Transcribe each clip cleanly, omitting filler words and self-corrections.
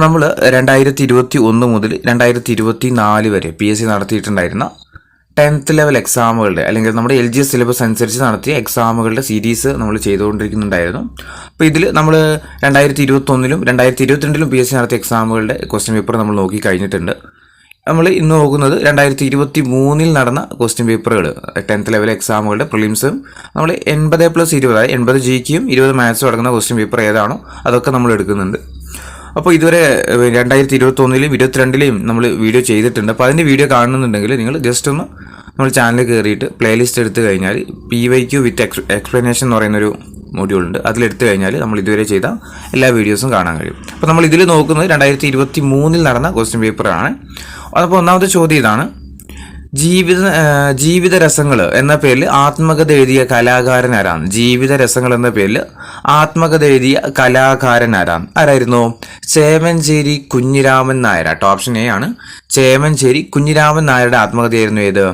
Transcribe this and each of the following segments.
നമ്മൾ 2021 മുതൽ 2024 വരെ PSC നടത്തിയിട്ടുണ്ടായിരുന്ന 10th ലെവൽ എക്സാമുകളുടെ അല്ലെങ്കിൽ നമ്മുടെ LGS സിലബസ് അനുസരിച്ച് നടത്തിയ എക്സാമുകളുടെ സീരീസ് നമ്മൾ ചെയ്തുകൊണ്ടിരിക്കുന്നുണ്ടായിരുന്നു. അപ്പോൾ ഇതിൽ നമ്മൾ 2021ലും 2022ലും PSC നടത്തിയ എക്സാമുകളുടെ ക്വസ്റ്റ്യൻ പേപ്പർ നമ്മൾ നോക്കി കഴിഞ്ഞിട്ടുണ്ട്. നമ്മൾ ഇന്ന് നോക്കുന്നത് 2023 നടന്ന ക്വസ്റ്റ്യൻ പേപ്പറുകൾ 10th ലെവൽ എക്സാമുകളുടെ പ്രിലിംസും നമ്മൾ 80+20 അതായത് 80 GKയും 20 മാത്സും അടങ്ങുന്ന ക്വസ്റ്റ്യൻ പേപ്പർ ഏതാണോ അതൊക്കെ നമ്മൾ എടുക്കുന്നുണ്ട്. അപ്പോൾ ഇതുവരെ 2021ലും 2022ലെയും നമ്മൾ വീഡിയോ ചെയ്തിട്ടുണ്ട്. അപ്പോൾ അതിൻ്റെ വീഡിയോ കാണുന്നുണ്ടെങ്കിൽ നിങ്ങൾ ജസ്റ്റ് ഒന്ന് നമ്മൾ ചാനൽ കയറിയിട്ട് പ്ലേലിസ്റ്റ് എടുത്തു കഴിഞ്ഞാൽ PYQ വിത്ത് എക്സ്പ്ലനേഷൻ എന്ന് പറയുന്നൊരു മൊഡ്യൂളുണ്ട്. അതിലെടുത്തു കഴിഞ്ഞാൽ നമ്മൾ ഇതുവരെ ചെയ്ത എല്ലാ വീഡിയോസും കാണാൻ കഴിയും. അപ്പോൾ നമ്മൾ ഇതിൽ നോക്കുന്നത് 2023 നടന്ന ക്വസ്റ്റ്യൻ പേപ്പറാണ്. അപ്പോൾ ഒന്നാമത്തെ ചോദ്യം ഇതാണ്: ജീവിത രസങ്ങൾ എന്ന പേരിൽ ആത്മകഥ എഴുതിയ കലാകാരൻ ആരാണ്? ജീവിത രസങ്ങൾ എന്ന പേരിൽ ആത്മകഥ എഴുതിയ കലാകാരൻ ആരാണ്? ആരായിരുന്നു? ചേമഞ്ചേരി കുഞ്ഞിരാമൻ നായർ. ഓപ്ഷൻ എ ആണ്. ചേമഞ്ചേരി കുഞ്ഞിരാമൻ നായരുടെ ആത്മകഥയായിരുന്നു ഏത്?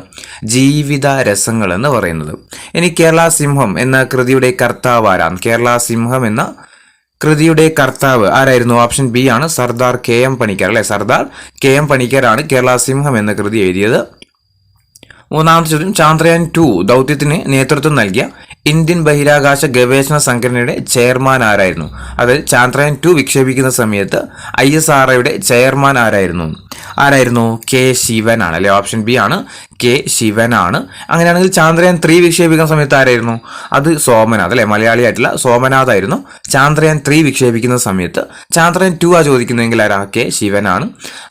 ജീവിത രസങ്ങൾ എന്ന് പറയുന്നത്. ഇനി കേരള സിംഹം എന്ന കൃതിയുടെ കർത്താവ് ആരാണ്? കേരള സിംഹം എന്ന കൃതിയുടെ കർത്താവ് ആരായിരുന്നു? ഓപ്ഷൻ ബി ആണ്. സർദാർ KM പണിക്കർ. അല്ലെ, സർദാർ KM പണിക്കരാണ് കേരള സിംഹം എന്ന കൃതി എഴുതിയത്. മൂന്നാമത്തെ ചോദ്യം: ചാന്ദ്രയാൻ 2 ദൗത്യത്തിന് നേതൃത്വം നൽകിയ ഇന്ത്യൻ ബഹിരാകാശ ഗവേഷണ സംഘടനയുടെ ചെയർമാൻ ആരായിരുന്നു? അതായത് ചാന്ദ്രയാൻ 2 വിക്ഷേപിക്കുന്ന സമയത്ത് ISROയുടെ ചെയർമാൻ ആരായിരുന്നു? K ശിവനാണ്. അല്ലെ, ഓപ്ഷൻ ബി ആണ്. K ശിവനാണ്. അങ്ങനെയാണെങ്കിൽ ചാന്ദ്രയാൻ 3 വിക്ഷേപിക്കുന്ന സമയത്ത് ആരായിരുന്നു? അത് സോമനാഥ്. അല്ലെ, മലയാളിയായിട്ടുള്ള സോമനാഥ് ആയിരുന്നു ചാന്ദ്രയാൻ 3 വിക്ഷേപിക്കുന്ന സമയത്ത്. ചാന്ദ്രയാൻ 2 ചോദിക്കുന്നതെങ്കിൽ ആരാ? K ശിവനാണ്.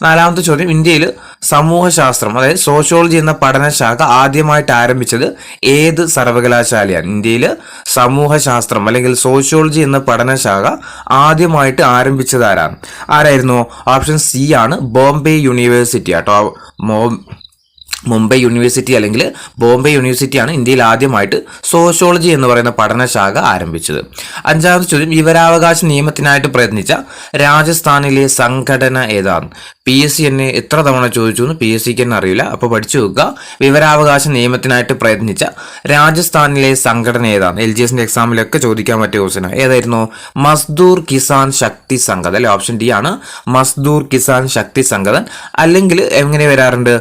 നാലാമത്തെ ചോദ്യം: ഇന്ത്യയിൽ സമൂഹശാസ്ത്രം അതായത് സോഷ്യോളജി എന്ന പഠനശാഖ ആദ്യമായിട്ട് ആരംഭിച്ചത് ഏത് സർവകലാശാലയാണ്? ഇന്ത്യയിൽ സമൂഹശാസ്ത്രം അല്ലെങ്കിൽ സോഷ്യോളജി എന്ന പഠനശാഖ ആദ്യമായിട്ട് ആരംഭിച്ചത് ആരായിരുന്നു? ഓപ്ഷൻ സി ആണ്. ബോംബെ യൂണിവേഴ്സിറ്റി. മുംബൈ യൂണിവേഴ്സിറ്റി അല്ലെങ്കിൽ ബോംബെ യൂണിവേഴ്സിറ്റിയാണ് ഇന്ത്യയിൽ ആദ്യമായിട്ട് സോഷ്യോളജി എന്ന് പറയുന്ന പഠനശാഖ ആരംഭിച്ചത്. അഞ്ചാമത്തെ ചോദ്യം: വിവരാവകാശ നിയമത്തിനായിട്ട് പ്രയത്നിച്ച രാജസ്ഥാനിലെ സംഘടന ഏതാണ്? PSC എന്നെ എത്ര തവണ ചോദിച്ചു എന്ന് PSCക്ക് തന്നെ അറിയില്ല, അപ്പോൾ പഠിച്ചു വെക്കുക. വിവരാവകാശ നിയമത്തിനായിട്ട് പ്രയത്നിച്ച രാജസ്ഥാനിലെ സംഘടന ഏതാണ്? LGSന്റെ എക്സാമിലൊക്കെ ചോദിക്കാൻ പറ്റിയ ക്വസ്റ്റ്യൻ. ഏതായിരുന്നു? മസ്ദൂർ കിസാൻ ശക്തി സംഘടൻ. അല്ലെ, ഓപ്ഷൻ ഡി ആണ്. മസ്ദൂർ കിസാൻ ശക്തി സംഘടൻ. അല്ലെങ്കിൽ എങ്ങനെ വരാറുണ്ട്?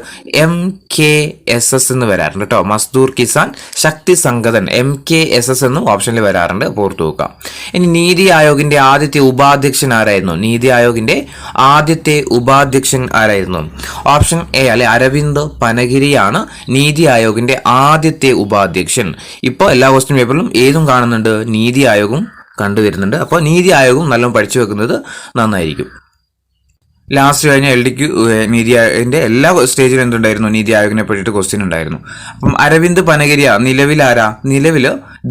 MKSS എന്ന് വരാറുണ്ട് കേട്ടോ. മസ്ദൂർ കിസാൻ ശക്തി സംഘടൻ MKSS എന്നും ഓപ്ഷനിൽ വരാറുണ്ട്, ഓർത്തു വെക്കാം. ഇനി നീതി ആയോഗിന്റെ ആദ്യത്തെ ഉപാധ്യക്ഷൻ ആരായിരുന്നു? നീതി ആയോഗിന്റെ ആദ്യത്തെ ഉപാധ്യക്ഷൻ ആരായിരുന്നു? ഓപ്ഷൻ എ അല്ലെ, അരവിന്ദ് പനഗിരിയാണ് നീതി ആയോഗിന്റെ ആദ്യത്തെ ഉപാധ്യക്ഷൻ. ഇപ്പോൾ എല്ലാ ക്വസ്റ്റ്യൻ പേപ്പറിലും ഏതും കാണുന്നുണ്ട്, നീതി ആയോഗം കണ്ടുവരുന്നുണ്ട്. അപ്പോൾ നീതി ആയോഗം നല്ലോണം പഠിച്ചു വെക്കുന്നത് നന്നായിരിക്കും. ലാസ്റ്റ് കഴിഞ്ഞ LDQ നീതി ആയോഗിന്റെ എല്ലാ സ്റ്റേജിലും എന്തുണ്ടായിരുന്നു? നീതി ആയോഗിനെ പറ്റിയിട്ട് ക്വസ്റ്റ്യൻ ഉണ്ടായിരുന്നു. അപ്പം അരവിന്ദ് പനഗിരിയ നിലവിൽ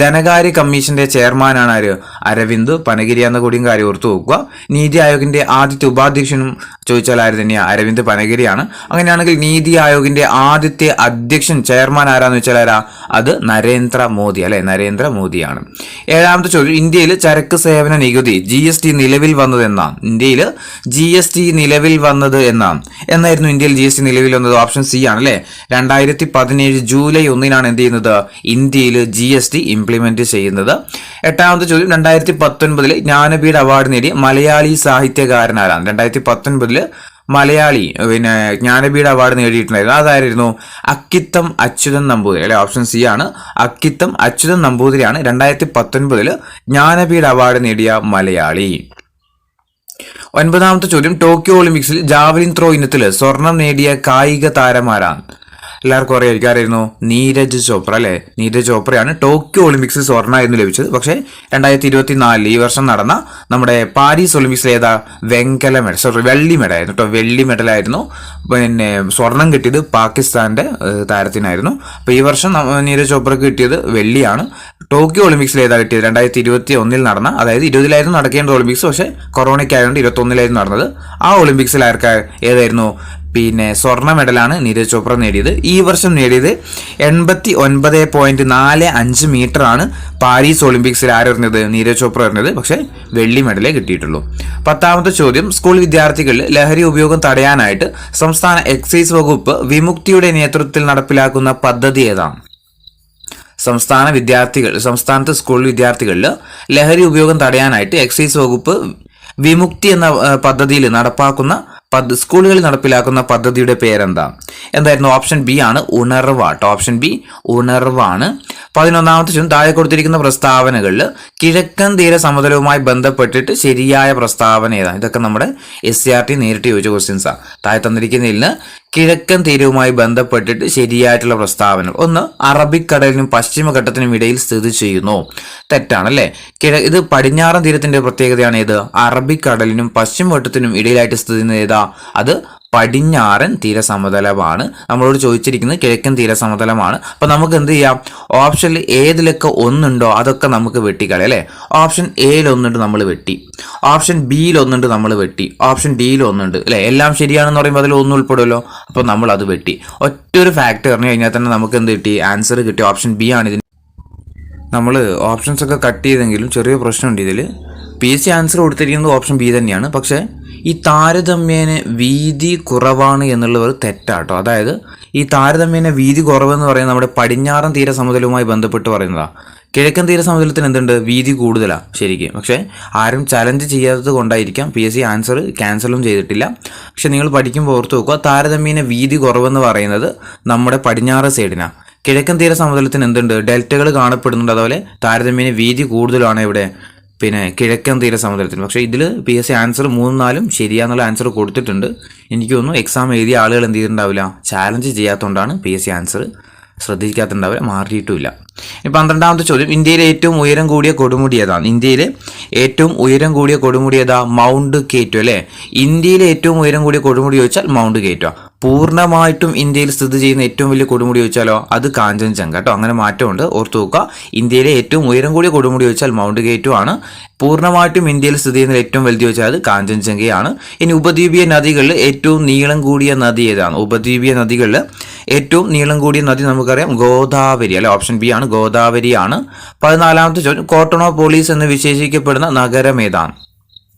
ധനകാര്യ കമ്മീഷന്റെ ചെയർമാനാണ് ആര്? അരവിന്ദ് പനഗിരിയ എന്ന കൂടിയും കാര്യം ഓർത്തു നോക്കുക. നീതി ആയോഗിന്റെ ആദ്യത്തെ ഉപാധ്യക്ഷനും ചോദിച്ചാൽ ആര് തന്നെയാണ്? അരവിന്ദ് പനഗിരിയാണ്. അങ്ങനെയാണെങ്കിൽ നീതി ആയോഗിന്റെ ആദ്യത്തെ അധ്യക്ഷൻ ചെയർമാൻ ആരാന്ന് വെച്ചാൽ ആരാ? അത് നരേന്ദ്രമോദി. അല്ലെ, നരേന്ദ്രമോദിയാണ്. ഏഴാമത്തെ ചോദ്യം: ഇന്ത്യയിൽ ചരക്ക് സേവന നികുതി GST നിലവിൽ വന്നത് എന്നാണ്? ഇന്ത്യയിൽ GST നിലവിൽ വന്നത് എന്നായിരുന്നു ഇന്ത്യയിൽ GST നിലവിൽ വന്നത്? ഓപ്ഷൻ സി ആണ്. അല്ലെ, 2017 ജൂലൈ 1 എന്ത് ചെയ്യുന്നത്? ഇന്ത്യയിൽ GST ഇംപ്ലിമെന്റ് ചെയ്യുന്നത്. എട്ടാമത്തെ ചോദ്യം: 2019 ജ്ഞാനപീഠ അവാർഡ് നേടിയ മലയാളി സാഹിത്യകാരൻ ആരാണ്? 2019 മലയാളി ജ്ഞാനപീഠ അവാർഡ് നേടിയിട്ടുണ്ടായിരുന്നു. അതായിരുന്നു അക്കിത്തം അച്യുതൻ നമ്പൂതിരി. അല്ലെ, ഓപ്ഷൻ സി ആണ്. അക്കിത്തം അച്യുതൻ നമ്പൂതിരിയാണ് 2019 ജ്ഞാനപീഠ അവാർഡ് നേടിയ മലയാളി. ഒൻപതാമത്തെ ചോദ്യം: ടോക്കിയോ ഒളിമ്പിക്സിൽ ജാവലിൻ ത്രോ ഇനത്തിൽ സ്വർണം നേടിയ കായിക താരമാരാണ്? എല്ലാവർക്കും അറിയായിരിക്കും ആരായിരുന്നു? നീരജ് ചോപ്ര. അല്ലെ, നീരജ് ചോപ്രയാണ് ടോക്കിയോ ഒളിമ്പിക്സിൽ സ്വർണ്ണമായിരുന്നു ലഭിച്ചത്. പക്ഷേ 2024 ഈ വർഷം നടന്ന നമ്മുടെ പാരീസ് ഒളിമ്പിക്സിൽ വെള്ളി മെഡലായിരുന്നു കേട്ടോ. വെള്ളി മെഡലായിരുന്നു. സ്വർണം കിട്ടിയത് പാകിസ്ഥാന്റെ താരത്തിനായിരുന്നു. അപ്പോൾ ഈ വർഷം നീരജ് ചോപ്രക്ക് കിട്ടിയത് വെള്ളിയാണ്. ടോക്കിയോ ഒളിമ്പിക്സിൽ കിട്ടിയത്? 2021 നടന്ന, അതായത് 20 നടക്കേണ്ട ഒളിമ്പിക്സ്, പക്ഷേ കൊറോണയ്ക്കായതുകൊണ്ട് 21 നടന്നത്. ആ ഒളിമ്പിക്സിൽ ഏതായിരുന്നു? സ്വർണ്ണ മെഡലാണ് നീരജ് ചോപ്ര നേടിയത്. ഈ വർഷം നേടിയത് 89.45 മീറ്ററാണ് പാരീസ് ഒളിമ്പിക്സിൽ ആരെറിഞ്ഞത്? നീരജ് ചോപ്ര എറിഞ്ഞത്. പക്ഷേ വെള്ളി മെഡലേ കിട്ടിയിട്ടുള്ളൂ. പത്താമത്തെ ചോദ്യം: സ്കൂൾ വിദ്യാർത്ഥികളിൽ ലഹരി ഉപയോഗം തടയാനായിട്ട് സംസ്ഥാന എക്സൈസ് വകുപ്പ് വിമുക്തിയുടെ നേതൃത്വത്തിൽ നടപ്പിലാക്കുന്ന പദ്ധതി ഏതാണ്? സംസ്ഥാനത്ത് സ്കൂൾ വിദ്യാർത്ഥികളിൽ ലഹരി ഉപയോഗം തടയാനായിട്ട് എക്സൈസ് വകുപ്പ് വിമുക്തി എന്ന പദ്ധതിയിൽ നടപ്പാക്കുന്ന സ്കൂളുകളിൽ നടപ്പിലാക്കുന്ന പദ്ധതിയുടെ പേരെന്താ? എന്തായിരുന്നു? ഓപ്ഷൻ ബി ആണ് ഉണർവാട്ടോ. Option B ഉണർവാണ്. 11ാമത്തെ ചോദ്യം, താഴെ കൊടുത്തിരിക്കുന്ന പ്രസ്താവനകളിൽ കിഴക്കൻ തീര സമതലവുമായി ബന്ധപ്പെട്ടിട്ട് ശരിയായ പ്രസ്താവന ഏതാണ്? ഇതൊക്കെ നമ്മുടെ SCRT നേരിട്ട് ചോദിച്ച ക്വസ്റ്റ്യൻസാണ്. താഴെ തന്നിരിക്കുന്നതിൽ കിഴക്കൻ തീരവുമായി ബന്ധപ്പെട്ടിട്ട് ശരിയായിട്ടുള്ള പ്രസ്താവന. ഒന്ന്, അറബിക്കടലിനും പശ്ചിമഘട്ടത്തിനും ഇടയിൽ സ്ഥിതി ചെയ്യുന്നു. തെറ്റാണല്ലേ? ഇത് പടിഞ്ഞാറൻ തീരത്തിന്റെ പ്രത്യേകതയാണ് ഏത്? അറബിക്കടലിനും പശ്ചിമഘട്ടത്തിനും ഇടയിലായിട്ട് സ്ഥിതി ചെയ്യുന്നത് ഏതാ? അത് പടിഞ്ഞാറൻ തീരസമതലമാണ്. നമ്മളോട് ചോദിച്ചിരിക്കുന്നത് കിഴക്കൻ തീരസമതലമാണ്. അപ്പൊ നമുക്ക് എന്ത് ചെയ്യാം? ഓപ്ഷനിൽ ഏതിലൊക്കെ ഒന്നുണ്ടോ അതൊക്കെ നമുക്ക് വെട്ടിക്കളയാം അല്ലേ? ഓപ്ഷൻ എയിൽ ഒന്നുണ്ട്, നമ്മൾ വെട്ടി. ഓപ്ഷൻ ബിയിൽ ഒന്നുണ്ട്, നമ്മൾ വെട്ടി. ഓപ്ഷൻ ഡിയിൽ ഒന്നുണ്ട് അല്ലെ? എല്ലാം ശരിയാണെന്ന് പറയുമ്പോൾ അതിൽ ഒന്നും ഉൾപ്പെടുമല്ലോ. അപ്പൊ നമ്മൾ അത് വെട്ടി. ഒറ്റൊരു ഫാക്ട് പറഞ്ഞു കഴിഞ്ഞാൽ തന്നെ നമുക്ക് എന്ത് കിട്ടി? ആൻസർ കിട്ടി. ഓപ്ഷൻ ബി ആണ് ഇതിന്. നമ്മൾ ഓപ്ഷൻസ് ഒക്കെ കട്ട് ചെയ്തെങ്കിലും ചെറിയ പ്രശ്നമുണ്ട് ഇതിൽ. PSC ആൻസർ കൊടുത്തിരിക്കുന്നത് ഓപ്ഷൻ ബി തന്നെയാണ്. പക്ഷേ ഈ താരതമ്യേന വീതി കുറവാണ് എന്നുള്ളവർ തെറ്റാട്ടോ. അതായത് ഈ താരതമ്യേന വീതി കുറവെന്ന് പറയുന്നത് നമ്മുടെ പടിഞ്ഞാറൻ തീരസമുദ്രവുമായി ബന്ധപ്പെട്ട് പറയുന്നതാണ്. കിഴക്കൻ തീരസമുദ്രത്തിന് എന്തുണ്ട്? വീതി കൂടുതലാണ് ശരിക്കും. പക്ഷേ ആരും ചലഞ്ച് ചെയ്യാത്തത് കൊണ്ടായിരിക്കാം PSC ആൻസർ ക്യാൻസലും ചെയ്തിട്ടില്ല. പക്ഷെ നിങ്ങൾ പഠിക്കുമ്പോൾ ഓർത്ത് നോക്കുക, താരതമ്യേന വീതി കുറവെന്ന് പറയുന്നത് നമ്മുടെ പടിഞ്ഞാറ് സൈഡിനാണ്. കിഴക്കൻ തീരസമുദ്രത്തിന് എന്തുണ്ട്? ഡെൽറ്റകൾ കാണപ്പെടുന്നുണ്ട്. അതുപോലെ താരതമ്യേന വീതി കൂടുതലാണ് ഇവിടെ കിഴക്കൻ തീരസമുദ്രത്തിന്. പക്ഷേ ഇതിൽ PSC ആൻസർ 3, 4 ശരിയാന്നുള്ള ആൻസർ കൊടുത്തിട്ടുണ്ട്. എനിക്ക് തോന്നുന്നു എക്സാം എഴുതിയ ആളുകൾ എന്ത് ചെയ്തിട്ടുണ്ടാവില്ല, ചാലഞ്ച് ചെയ്യാത്തതുകൊണ്ടാണ് PSC ആൻസർ ശ്രദ്ധിക്കാത്തുണ്ടാവില്ല, മാറിയിട്ടുമില്ല. 12ാമത്തെ ചോദ്യം, ഇന്ത്യയിലെ ഏറ്റവും ഉയരം കൂടിയ കൊടുമുടി ഏതാണ്? ഇന്ത്യയിലെ ഏറ്റവും ഉയരം കൂടിയ കൊടുമുടി ഏതാ? മൗണ്ട് കേറ്റോ അല്ലേ? ഇന്ത്യയിലെ ഏറ്റവും ഉയരം കൂടിയ കൊടുമുടി ചോദിച്ചാൽ മൗണ്ട് കേറ്റോ. പൂർണ്ണമായിട്ടും ഇന്ത്യയിൽ സ്ഥിതി ചെയ്യുന്ന ഏറ്റവും വലിയ കൊടുമുടി ചോദിച്ചാലോ അത് കാഞ്ചൻജംഗ കേട്ടോ. അങ്ങനെ മാറ്റമുണ്ട്, ഓർത്തു നോക്കുക. ഇന്ത്യയിലെ ഏറ്റവും ഉയരം കൂടിയ കൊടുമുടി ചോദിച്ചാൽ മൗണ്ട് കേറ്റോ ആണ്. പൂർണ്ണമായിട്ടും ഇന്ത്യയിൽ സ്ഥിതി ചെയ്യുന്ന ഏറ്റവും വലുത് ചോദിച്ചാൽ അത് കാഞ്ചൻജംഗയാണ്. ഇനി ഉപദ്വീപീയ നദികളിൽ ഏറ്റവും നീളം കൂടിയ നദി ഏതാണ്? ഉപദ്വീപീയ നദികളിൽ ഏറ്റവും നീളം കൂടിയ നദി നമുക്കറിയാം ഗോദാവരി അല്ലെ? ഓപ്ഷൻ ബി ആണ്, ഗോദാവരിയാണ്. 14ാമത്തെ ചോദ്യം, കോട്ടോണോപോളിസ് എന്ന് വിശേഷിക്കപ്പെടുന്ന നഗരം ഏതാണ്?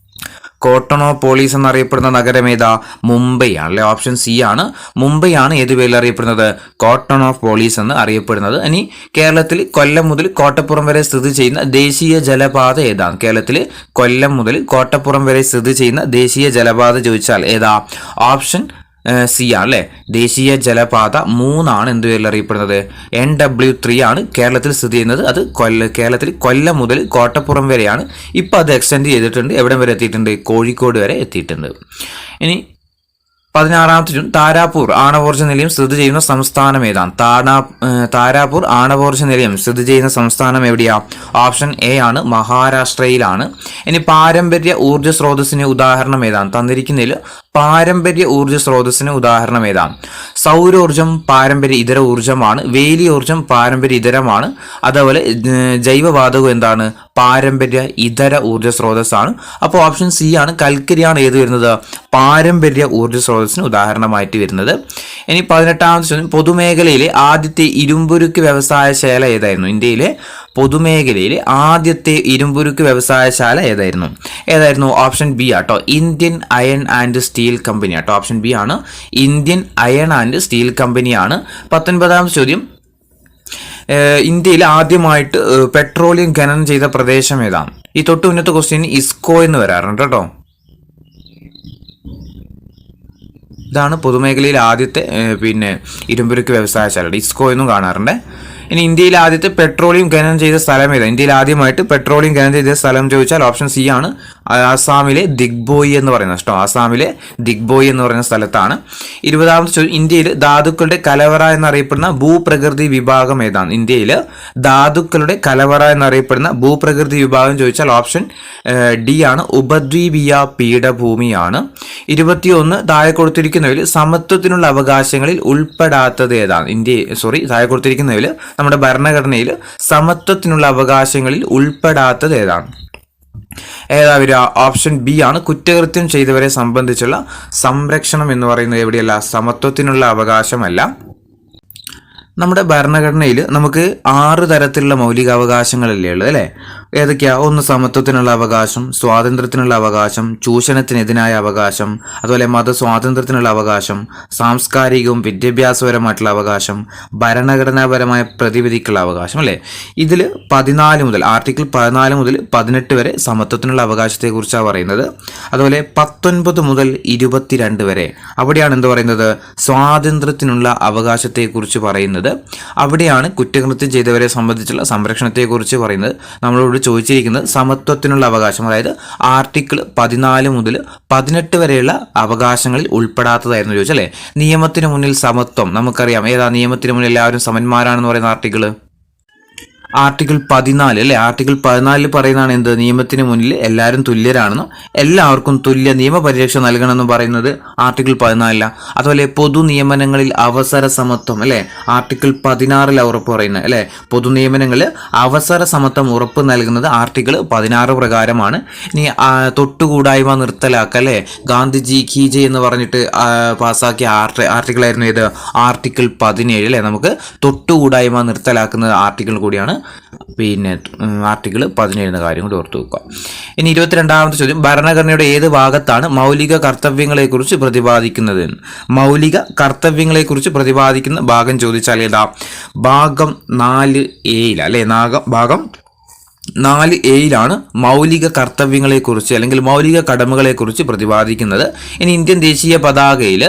കോട്ടോണോപോളിസ് എന്നറിയപ്പെടുന്ന നഗരം ഏതാ? മുംബൈ ആണ് അല്ലെ? ഓപ്ഷൻ സി ആണ്, മുംബൈ ആണ് ഏത് പേരിൽ അറിയപ്പെടുന്നത്? കോട്ടോണോപോളിസ് എന്ന് അറിയപ്പെടുന്നത്. ഇനി കേരളത്തിൽ കൊല്ലം മുതൽ കോട്ടപ്പുറം വരെ സ്ഥിതി ചെയ്യുന്ന ദേശീയ ജലപാത ഏതാണ്? കേരളത്തിൽ കൊല്ലം മുതൽ കോട്ടപ്പുറം വരെ സ്ഥിതി ചെയ്യുന്ന ദേശീയ ജലപാത ചോദിച്ചാൽ ഏതാ? ഓപ്ഷൻ സി ആണ് അല്ലേ? ദേശീയ ജലപാത 3 ആണ് എന്ത് പേരിൽ അറിയപ്പെടുന്നത്? NW3 ആണ് കേരളത്തിൽ സ്ഥിതി ചെയ്യുന്നത്. അത് കേരളത്തിൽ കൊല്ലം മുതൽ കോട്ടപ്പുറം വരെയാണ്. ഇപ്പം അത് എക്സ്റ്റെൻഡ് ചെയ്തിട്ടുണ്ട്. എവിടം വരെ എത്തിയിട്ടുണ്ട്? കോഴിക്കോട് വരെ എത്തിയിട്ടുണ്ട്. ഇനി 16ാമത്തെ ചോദ്യം, താരാപൂർ ആണവോർജ്ജ നിലയം സ്ഥിതി ചെയ്യുന്ന സംസ്ഥാനം ഏതാണ്? താരാപൂർ ആണവോർജ്ജ നിലയം സ്ഥിതി ചെയ്യുന്ന സംസ്ഥാനം എവിടെയാ? ഓപ്ഷൻ എ ആണ്, മഹാരാഷ്ട്രയിലാണ്. ഇനി പാരമ്പര്യ ഊർജ്ജ സ്രോതസ്സിന് ഉദാഹരണം ഏതാണ്? തന്നിരിക്കുന്നതിൽ പാരമ്പര്യ ഊർജ്ജ സ്രോതസ്സിന് ഉദാഹരണം ഏതാണ്? സൗരോർജ്ജം പാരമ്പര്യ ഇതര ഊർജ്ജമാണ്. വേലിയോർജ്ജം പാരമ്പര്യ ഇതരമാണ്. അതേപോലെ ജൈവവാതകം എന്താണ്? പാരമ്പര്യ ഇതര ഊർജ്ജ സ്രോതസ്സാണ്. അപ്പോൾ ഓപ്ഷൻ സി ആണ്, കൽക്കരിയാണ് ഏത് വരുന്നത്? പാരമ്പര്യ ഊർജ്ജ സ്രോതസ്സിന് ഉദാഹരണമായിട്ട് വരുന്നത്. ഇനി 18ാമത്തെ ചോദ്യം, പൊതുമേഖലയിലെ ആദ്യത്തെ ഇരുമ്പുരുക്ക് വ്യവസായശാല ഏതായിരുന്നു? ഇന്ത്യയിലെ പൊതുമേഖലയിലെ ആദ്യത്തെ ഇരുമ്പുരുക്ക് വ്യവസായശാല ഏതായിരുന്നു? ഓപ്ഷൻ ബി ആട്ടോ, Indian iron and steel company ആട്ടോ. ഓപ്ഷൻ ബി ആണ്, ഇന്ത്യൻ അയൺ ആൻഡ് സ്റ്റീൽ കമ്പനിയാണ്. 19ാമത്തെ ചോദ്യം, ഇന്ത്യയിൽ ആദ്യമായിട്ട് പെട്രോളിയം ഖനനം ചെയ്ത പ്രദേശം ഏതാണ്? ഈ തൊട്ട് മുന്നത്തെ ക്വസ്റ്റ്യൻ ഇസ്കോ എന്ന് വരാറുണ്ട് കേട്ടോ. ഇതാണ് പൊതുമേഖലയിൽ ആദ്യത്തെ ഇരുമ്പുരുക്ക് വ്യവസായശാല, ഇസ്കോ എന്നും കാണാറുണ്ട്. ഇനി ഇന്ത്യയിൽ ആദ്യത്തെ പെട്രോളിയം ഖനനം ചെയ്ത സ്ഥലം ഏതാണ്? ഇന്ത്യയിൽ ആദ്യമായിട്ട് പെട്രോളിയം ഖനനം ചെയ്ത സ്ഥലം ചോദിച്ചാൽ ഓപ്ഷൻ സി ആണ്, ആസാമിലെ ദിഗ്ബോയി എന്ന് പറയുന്ന ആസാമിലെ ദിഗ്ബോയി എന്ന് പറയുന്ന സ്ഥലത്താണ്. 20ാമത്തെ ചോദ്യം, ഇന്ത്യയിൽ ധാതുക്കളുടെ കലവറ എന്നറിയപ്പെടുന്ന ഭൂപ്രകൃതി വിഭാഗം ഏതാണ്? ഇന്ത്യയിൽ ധാതുക്കളുടെ കലവറ എന്നറിയപ്പെടുന്ന ഭൂപ്രകൃതി വിഭാഗം ചോദിച്ചാൽ ഓപ്ഷൻ ഡി ആണ്, ഉപദ്വീപീയ പീഠഭൂമിയാണ്. 21, താഴെ കൊടുത്തിരിക്കുന്നതിൽ സമത്വത്തിനുള്ള അവകാശങ്ങളിൽ ഉൾപ്പെടാത്തത് ഏതാണ്? താഴെ കൊടുത്തിരിക്കുന്നതിൽ നമ്മുടെ ഭരണഘടനയിൽ സമത്വത്തിനുള്ള അവകാശങ്ങളിൽ ഉൾപ്പെടാത്തത് ഏതാണ്? ഏതാ വരിക? ഓപ്ഷൻ ബി ആണ്, കുറ്റകൃത്യം ചെയ്തവരെ സംബന്ധിച്ചുള്ള സംരക്ഷണം എന്ന് പറയുന്നത് എവിടെയല്ല? സമത്വത്തിനുള്ള അവകാശമല്ല. നമ്മുടെ ഭരണഘടനയിൽ നമുക്ക് 6 തരത്തിലുള്ള മൗലികാവകാശങ്ങളല്ലേ ഉള്ളത് അല്ലേ? ഏതൊക്കെയാ? ഒന്ന് സമത്വത്തിനുള്ള അവകാശം, സ്വാതന്ത്ര്യത്തിനുള്ള അവകാശം, ചൂഷണത്തിനെതിരായ അവകാശം, അതുപോലെ മതസ്വാതന്ത്ര്യത്തിനുള്ള അവകാശം, സാംസ്കാരികവും വിദ്യാഭ്യാസപരമായിട്ടുള്ള അവകാശം, ഭരണഘടനാപരമായ പ്രതിവിധിക്കുള്ള അവകാശം, അല്ലേ? ഇതിൽ 14 മുതൽ ആർട്ടിക്കിൾ 14 മുതൽ 18 വരെ സമത്വത്തിനുള്ള അവകാശത്തെക്കുറിച്ചാണ് പറയുന്നത്. അതുപോലെ 19 മുതൽ 22 വരെ അവിടെയാണ് എന്ത് പറയുന്നത്? സ്വാതന്ത്ര്യത്തിനുള്ള അവകാശത്തെക്കുറിച്ച് പറയുന്നത്. അവിടെയാണ് കുറ്റകൃത്യം ചെയ്തവരെ സംബന്ധിച്ചുള്ള സംരക്ഷണത്തെക്കുറിച്ച് പറയുന്നത്. നമ്മളോട് ചോദിച്ചിരിക്കുന്നത് സമത്വത്തിനുള്ള അവകാശം, അതായത് ആർട്ടിക്കിൾ 14 മുതൽ 18 വരെയുള്ള അവകാശങ്ങളിൽ ഉൾപ്പെടാത്തതായിരുന്നു ചോദിച്ചല്ലേ. നിയമത്തിന് മുന്നിൽ സമത്വം നമുക്കറിയാം. ഏതാ നിയമത്തിന് മുന്നിൽ എല്ലാവരും സമന്മാരാണെന്ന് പറയുന്ന ആർട്ടിക്കിൾ 14 അല്ലേ? ആർട്ടിക്കിൾ 14 പറയുന്നതാണ് എന്ത്? നിയമത്തിന് മുന്നിൽ എല്ലാവരും തുല്യരാണെന്നും എല്ലാവർക്കും തുല്യ നിയമപരിരക്ഷ നൽകണമെന്നും പറയുന്നത് ആർട്ടിക്കിൾ 14. അതുപോലെ പൊതു നിയമനങ്ങളിൽ അവസര സമത്വം, അല്ലേ? ആർട്ടിക്കിൾ 16 ഉറപ്പ് പറയുന്നത്, അല്ലേ? പൊതു നിയമനങ്ങളിൽ അവസര സമത്വം ഉറപ്പ് നൽകുന്നത് ആർട്ടിക്കിൾ 16 പ്രകാരമാണ്. ഇനി തൊട്ടുകൂടായ്മ നിർത്തലാക്കുക, അല്ലേ? ഗാന്ധിജി കീജെ എന്ന് പറഞ്ഞിട്ട് പാസ്സാക്കിയ ആർട്ടിക്കിൾ ആയിരുന്നു ഇത്? ആർട്ടിക്കിൾ 17, അല്ലേ? നമുക്ക് തൊട്ടുകൂടായ്മ നിർത്തലാക്കുന്ന ആർട്ടിക്കിൾ കൂടിയാണ് പിന്നെ ആർട്ടിക്കിൾ 17 എന്ന കാര്യം കൂടി ഓർത്തു വെക്കുക. ഇനി 22ാമത്തെ ചോദ്യം, ഭരണഘടനയുടെ ഏത് ഭാഗത്താണ് മൗലിക കർത്തവ്യങ്ങളെക്കുറിച്ച് പ്രതിപാദിക്കുന്നത്? മൗലിക കർത്തവ്യങ്ങളെക്കുറിച്ച് പ്രതിപാദിക്കുന്ന ഭാഗം ചോദിച്ചാൽ ഏതാ? ഭാഗം 4A, അല്ലേ? ഭാഗം 4A മൗലിക കർത്തവ്യങ്ങളെക്കുറിച്ച് അല്ലെങ്കിൽ മൗലിക കടമകളെക്കുറിച്ച് പ്രതിപാദിക്കുന്നത്. ഇനി ഇന്ത്യൻ ദേശീയ പതാകയിൽ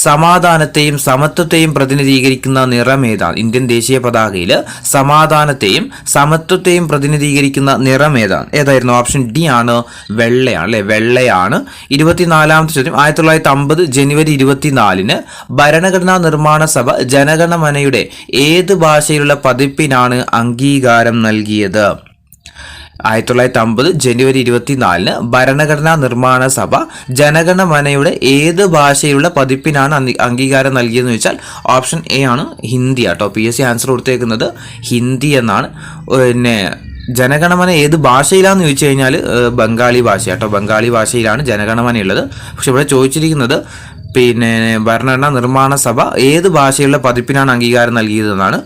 സമാധാനത്തെയും സമത്വത്തെയും പ്രതിനിധീകരിക്കുന്ന നിറം ഏതാണ്? ഇന്ത്യൻ ദേശീയ പതാകയിൽ സമാധാനത്തെയും സമത്വത്തെയും പ്രതിനിധീകരിക്കുന്ന നിറം ഏതാണ്? ഏതായിരുന്നു? ഓപ്ഷൻ ഡി ആണ്, വെള്ളയാണ്, അല്ലേ? വെള്ളയാണ്. 24ാമത്തെ ചോദ്യം, 1950 ജനുവരി 24 ഭരണഘടനാ നിർമ്മാണ സഭ ജനഗണമനയുടെ ഏത് ഭാഷയിലുള്ള പതിപ്പിനാണ് അംഗീകാരം നൽകിയത്? 1950 ജനുവരി 24 ഭരണഘടനാ നിർമ്മാണ സഭ ജനഗണമനയുടെ ഏത് ഭാഷയിലുള്ള പതിപ്പിനാണ് അംഗീകാരം നൽകിയതെന്ന് ചോദിച്ചാൽ ഓപ്ഷൻ എ ആണ്, ഹിന്ദി ആട്ടോ. PSC ആൻസർ കൊടുത്തേക്കുന്നത് ഹിന്ദി എന്നാണ്. പിന്നെ ജനഗണമന ഏത് ഭാഷയിലാന്ന് ചോദിച്ചു കഴിഞ്ഞാൽ ബംഗാളി ഭാഷയാട്ടോ. ബംഗാളി ഭാഷയിലാണ് ജനഗണമന ഉള്ളത്. പക്ഷെ ഇവിടെ ചോദിച്ചിരിക്കുന്നത് പിന്നെ ഭരണഘടനാ നിർമ്മാണ സഭ ഏത് ഭാഷയുള്ള പതിപ്പിനാണ് അംഗീകാരം നൽകിയതെന്നാണ്.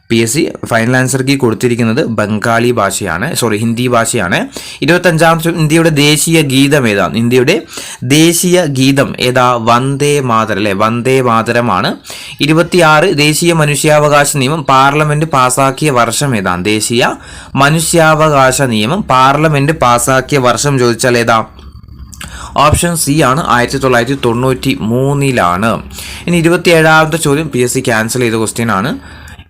PSC ഫൈനൽ ആൻസർ കീ കൊടുത്തിരിക്കുന്നത് ബംഗാളി ഭാഷയാണ്, ഹിന്ദി ഭാഷയാണ്. 25ാമത്തെ ഇന്ത്യയുടെ ദേശീയ ഗീതം ഏതാണ്? ഇന്ത്യയുടെ ദേശീയ ഗീതം ഏതാ? വന്ദേ മാതരം, അല്ലേ? വന്ദേ മാതരമാണ്. 26 ദേശീയ മനുഷ്യാവകാശ നിയമം പാർലമെന്റ് പാസാക്കിയ വർഷം ഏതാണ്? ദേശീയ മനുഷ്യാവകാശ നിയമം പാർലമെന്റ് പാസാക്കിയ വർഷം ചോദിച്ചാൽ ഏതാ? ഓപ്ഷൻ സി ആണ്, 1993. ഇനി 27ാമത്തെ ചോദ്യം PSC ക്യാൻസൽ ചെയ്ത ക്വസ്റ്റ്യൻ ആണ്.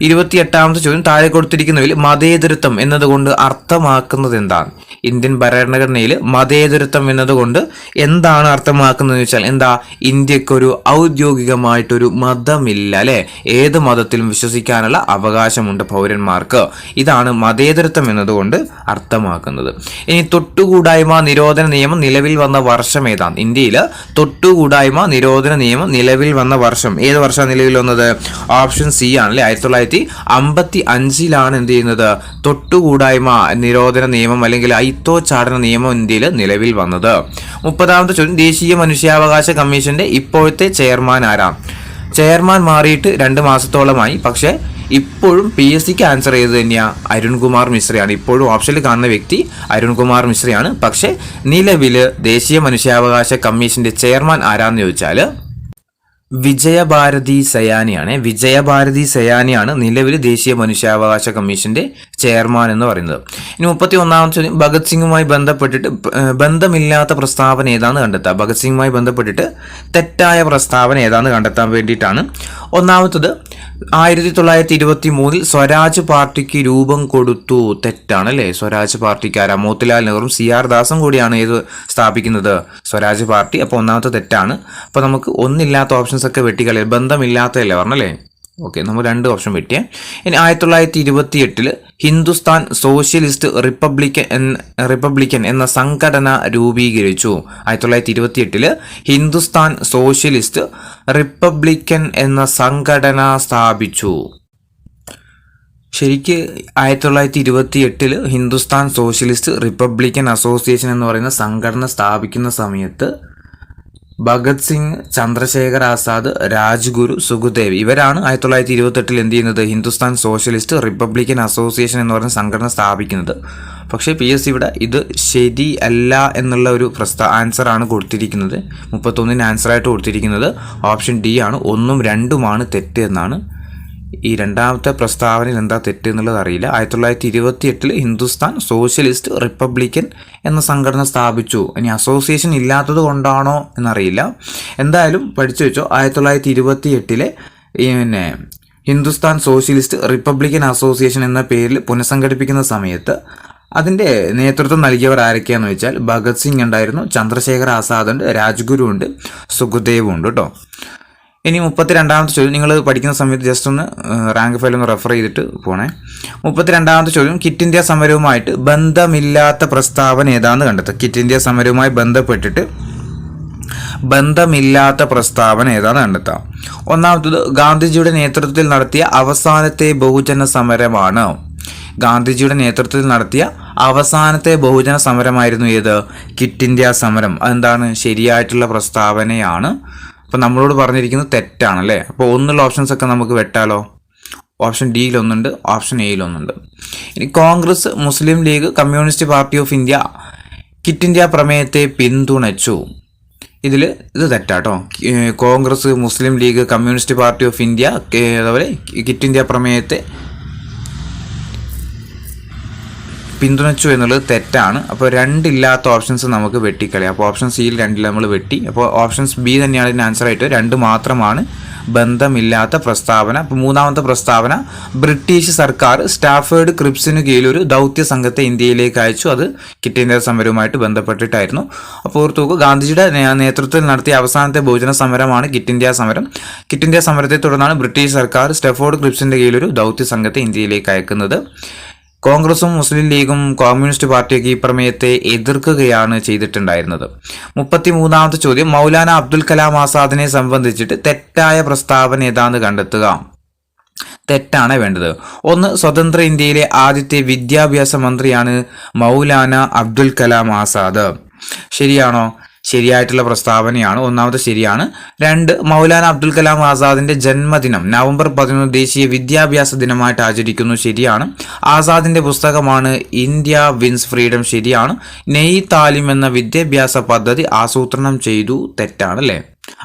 28ാമത്തെ ചോദ്യം, താഴെ കൊടുത്തിരിക്കുന്നതിൽ മതേതരത്വം എന്നതുകൊണ്ട് അർത്ഥമാക്കുന്നത് എന്താണ്? ഇന്ത്യൻ ഭരണഘടനയിൽ മതേതരത്വം എന്നതുകൊണ്ട് എന്താണ് അർത്ഥമാക്കുന്നത് വെച്ചാൽ എന്താ? ഇന്ത്യക്കൊരു ഔദ്യോഗികമായിട്ടൊരു മതമില്ല, അല്ലേ? ഏത് മതത്തിലും വിശ്വസിക്കാനുള്ള അവകാശമുണ്ട് പൗരന്മാർക്ക്. ഇതാണ് മതേതരത്വം എന്നതുകൊണ്ട് അർത്ഥമാക്കുന്നത്. ഇനി തൊട്ടുകൂടായ്മ നിരോധന നിയമം നിലവിൽ വന്ന വർഷം ഏതാണ്? ഇന്ത്യയിൽ തൊട്ടുകൂടായ്മ നിരോധന നിയമം നിലവിൽ വന്ന വർഷം ഏത് വർഷമാണ് നിലവിൽ വന്നത്? ഓപ്ഷൻ സി ആണ്, അല്ലേ? 1955 എന്ത് ചെയ്യുന്നത്? തൊട്ടുകൂടായ്മ നിരോധന നിയമം അല്ലെങ്കിൽ അയിത്തോച്ചാടന നിയമം ഇന്ത്യയിൽ നിലവിൽ വന്നത്. 30ാമത്തെ ചോദ്യം, ദേശീയ മനുഷ്യാവകാശ കമ്മീഷന്റെ ഇപ്പോഴത്തെ ചെയർമാൻ ആരാണ്? ചെയർമാൻ മാറിയിട്ട് 2 മാസത്തോളമായി. പക്ഷേ ഇപ്പോഴും PSCക്ക് ആൻസർ ചെയ്ത് തന്നെയാണ് അരുൺകുമാർ മിശ്രയാണ്. ഇപ്പോഴും ഓപ്ഷനിൽ കാണുന്ന വ്യക്തി അരുൺകുമാർ മിശ്രയാണ്. പക്ഷേ നിലവിൽ ദേശീയ മനുഷ്യാവകാശ കമ്മീഷന്റെ ചെയർമാൻ ആരാന്ന് ചോദിച്ചാൽ വിജയഭാരതി സയാനിയാണ്. വിജയഭാരതി സയാനിയാണ് നിലവിൽ ദേശീയ മനുഷ്യാവകാശ കമ്മീഷന്റെ ചെയർമാൻ എന്ന് പറയുന്നത്. ഇനി 31ാമത്തെ ചോദ്യം, ഭഗത് സിംഗുമായി ബന്ധപ്പെട്ടിട്ട് ബന്ധമില്ലാത്ത പ്രസ്താവന ഏതാണെന്ന് കണ്ടെത്തുക. ഭഗത് സിംഗുമായി ബന്ധപ്പെട്ടിട്ട് തെറ്റായ പ്രസ്താവന ഏതാണെന്ന് കണ്ടെത്താൻ വേണ്ടിയിട്ടാണ്. ഒന്നാമത്തത്, 1923 സ്വരാജ് പാർട്ടിക്ക് രൂപം കൊടുത്തു. തെറ്റാണ്, അല്ലേ? സ്വരാജ് പാർട്ടിക്കാരാ മോത്തിലാൽ നെഹ്റുവും CR ദാസും കൂടിയാണ് ഇത് സ്ഥാപിക്കുന്നത്, സ്വരാജ് പാർട്ടി. അപ്പോൾ ഒന്നാമത്തെ തെറ്റാണ്. അപ്പോൾ നമുക്ക് ഒന്നില്ലാത്ത ഓപ്ഷൻസ് ഒക്കെ വെട്ടിക്കളയാം. ബന്ധമില്ലാത്തതല്ലേ പറഞ്ഞല്ലേ? ഓക്കെ, നമ്മൾ 2 ഓപ്ഷൻ വെട്ടിയേ. ഇനി 1928 ഹിന്ദുസ്ഥാൻ സോഷ്യലിസ്റ്റ് റിപ്പബ്ലിക്കൻ എന്ന സംഘടന രൂപീകരിച്ചു. 1928 ഹിന്ദുസ്ഥാൻ സോഷ്യലിസ്റ്റ് റിപ്പബ്ലിക്കൻ എന്ന സംഘടന സ്ഥാപിച്ചു. ശരിക്ക് 1928 ഹിന്ദുസ്ഥാൻ സോഷ്യലിസ്റ്റ് റിപ്പബ്ലിക്കൻ അസോസിയേഷൻ എന്ന് പറയുന്ന സംഘടന സ്ഥാപിക്കുന്ന സമയത്ത് ഭഗത് സിംഗ്, ചന്ദ്രശേഖർ ആസാദ്, രാജ്ഗുരു, സുഖദേവ് ഇവരാണ് 1928 എന്ത് ചെയ്യുന്നത് ഹിന്ദുസ്ഥാൻ സോഷ്യലിസ്റ്റ് റിപ്പബ്ലിക്കൻ അസോസിയേഷൻ എന്ന് പറയുന്ന സംഘടന സ്ഥാപിക്കുന്നത്. പക്ഷേ PSC ഇവിടെ ഇത് ശരിയല്ല എന്നുള്ള ഒരു ആൻസറാണ് കൊടുത്തിരിക്കുന്നത്. 31 ആൻസറായിട്ട് കൊടുത്തിരിക്കുന്നത് ഓപ്ഷൻ ഡി ആണ്. 1ഉം 2ഉമാണ് തെറ്റ് എന്നാണ്. ഈ രണ്ടാമത്തെ പ്രസ്താവനയിൽ എന്താ തെറ്റ് എന്നുള്ളത് അറിയില്ല. 1928 ഹിന്ദുസ്ഥാൻ സോഷ്യലിസ്റ്റ് റിപ്പബ്ലിക്കൻ എന്ന സംഘടന സ്ഥാപിച്ചു. ഇനി അസോസിയേഷൻ ഇല്ലാത്തത് കൊണ്ടാണോ എന്നറിയില്ല. എന്തായാലും പഠിച്ചു വെച്ചോ. 1928 പിന്നെ ഹിന്ദുസ്ഥാൻ സോഷ്യലിസ്റ്റ് റിപ്പബ്ലിക്കൻ അസോസിയേഷൻ എന്ന പേരിൽ പുനഃസംഘടിപ്പിക്കുന്ന സമയത്ത് അതിൻ്റെ നേതൃത്വം നൽകിയവർ ആരൊക്കെയാണെന്ന് വെച്ചാൽ ഭഗത് സിംഗ് ഉണ്ടായിരുന്നു, ചന്ദ്രശേഖർ ആസാദ് ഉണ്ട്, രാജ്ഗുരു ഉണ്ട്, സുഖദേവും ഉണ്ട് കേട്ടോ. ഇനി 32ാമത്തെ ചോദ്യം നിങ്ങൾ പഠിക്കുന്ന സമയത്ത് ജസ്റ്റ് ഒന്ന് റാങ്ക് ഫയൽ ഒന്ന് റെഫർ ചെയ്തിട്ട് പോണേ. 32ാമത്തെ ചോദ്യം ക്വിറ്റ് ഇന്ത്യ സമരവുമായിട്ട് ബന്ധമില്ലാത്ത പ്രസ്താവന ഏതാണെന്ന് കണ്ടെത്തുക. ക്വിറ്റ് ഇന്ത്യ സമരവുമായി ബന്ധപ്പെട്ടിട്ട് ബന്ധമില്ലാത്ത പ്രസ്താവന ഏതാണെന്ന് കണ്ടെത്താം. ഒന്നാമത്തത് ഗാന്ധിജിയുടെ നേതൃത്വത്തിൽ നടത്തിയ അവസാനത്തെ ബഹുജന സമരമാണ്. ഗാന്ധിജിയുടെ നേതൃത്വത്തിൽ നടത്തിയ അവസാനത്തെ ബഹുജന സമരമായിരുന്നു ഏത്? ക്വിറ്റ് ഇന്ത്യ സമരം. അതെന്താണ്? ശരിയായിട്ടുള്ള പ്രസ്താവനയാണ്. അപ്പോൾ നമ്മളോട് പറഞ്ഞിരിക്കുന്നത് തെറ്റാണല്ലേ. അപ്പോൾ ഒന്നുള്ള ഓപ്ഷൻസ് ഒക്കെ നമുക്ക് വെട്ടാലോ. ഓപ്ഷൻ ഡിയിലൊന്നുണ്ട്, ഓപ്ഷൻ എയിലൊന്നുണ്ട്. ഇനി കോൺഗ്രസ്, മുസ്ലിം ലീഗ്, കമ്മ്യൂണിസ്റ്റ് പാർട്ടി ഓഫ് ഇന്ത്യ ക്വിറ്റ് ഇന്ത്യ പ്രമേയത്തെ പിന്തുണച്ചു. ഇത് തെറ്റാട്ടോ. കോൺഗ്രസ്, മുസ്ലിം ലീഗ്, കമ്മ്യൂണിസ്റ്റ് പാർട്ടി ഓഫ് ഇന്ത്യ അതുപോലെ ക്വിറ്റ് ഇന്ത്യ പ്രമേയത്തെ പിന്തുണച്ചു എന്നുള്ളത് തെറ്റാണ്. അപ്പോൾ 2 ഇല്ലാത്ത ഓപ്ഷൻസ് നമുക്ക് വെട്ടിക്കളയാം. അപ്പോൾ ഓപ്ഷൻ സിയിൽ 2 നമ്മൾ വെട്ടി. അപ്പോൾ ഓപ്ഷൻസ് ബി തന്നെയാണ് ഇതിന് ആൻസർ ആയിട്ട്. 2 മാത്രമാണ് ബന്ധമില്ലാത്ത പ്രസ്താവന. അപ്പോൾ 3ാമത്തെ പ്രസ്താവന ബ്രിട്ടീഷ് സർക്കാർ സ്റ്റാഫേർഡ് ക്രിപ്സിന് കീഴിൽ ഒരു ദൗത്യ സംഘത്തെ ഇന്ത്യയിലേക്ക് അയച്ചു. അത് ക്വിറ്റ് ഇന്ത്യ സമരവുമായിട്ട് ബന്ധപ്പെട്ടിട്ടായിരുന്നു. അപ്പോൾ ഓർത്തുനോക്കൂ, ഗാന്ധിജിയുടെ നേതൃത്വത്തിൽ നടത്തിയ അവസാനത്തെ ബഹുജന സമരമാണ് ക്വിറ്റ് ഇന്ത്യ സമരം. ക്വിറ്റ് ഇന്ത്യ സമരത്തെ തുടർന്നാണ് ബ്രിട്ടീഷ് സർക്കാർ സ്റ്റാഫോർഡ് ക്രിപ്സിന്റെ കീഴിൽ ഒരു ദൗത്യ സംഘത്തെ ഇന്ത്യയിലേക്ക് അയക്കുന്നത്. കോൺഗ്രസും മുസ്ലിം ലീഗും കമ്മ്യൂണിസ്റ്റ് പാർട്ടിയൊക്കെ ഈ പ്രമേയത്തെ എതിർക്കുകയാണ് ചെയ്തിട്ടുണ്ടായിരുന്നത്. 33ാമത്തെ ചോദ്യം മൗലാന അബ്ദുൽ കലാം ആസാദിനെ സംബന്ധിച്ചിട്ട് തെറ്റായ പ്രസ്താവന ഏതാണെന്ന് കണ്ടെത്തുക. തെറ്റാണ് വേണ്ടത്. 1. സ്വതന്ത്ര ഇന്ത്യയിലെ ആദ്യത്തെ വിദ്യാഭ്യാസ മന്ത്രിയാണ് മൗലാന അബ്ദുൽ കലാം ആസാദ്. ശരിയാണോ? ശരിയായിട്ടുള്ള പ്രസ്താവനയാണ്. 1ാമത്തെ ശരിയാണ്. 2. മൗലാന അബ്ദുൽ കലാം ആസാദിന്റെ ജന്മദിനം നവംബർ 11 ദേശീയ വിദ്യാഭ്യാസ ദിനമായിട്ട് ആചരിക്കുന്നു. ശരിയാണ്. ആസാദിന്റെ പുസ്തകമാണ് ഇന്ത്യ വിൻസ് ഫ്രീഡം. ശരിയാണ്. നെയ് താലിം എന്ന വിദ്യാഭ്യാസ പദ്ധതി ആസൂത്രണം ചെയ്തു. തെറ്റാണ് അല്ലേ.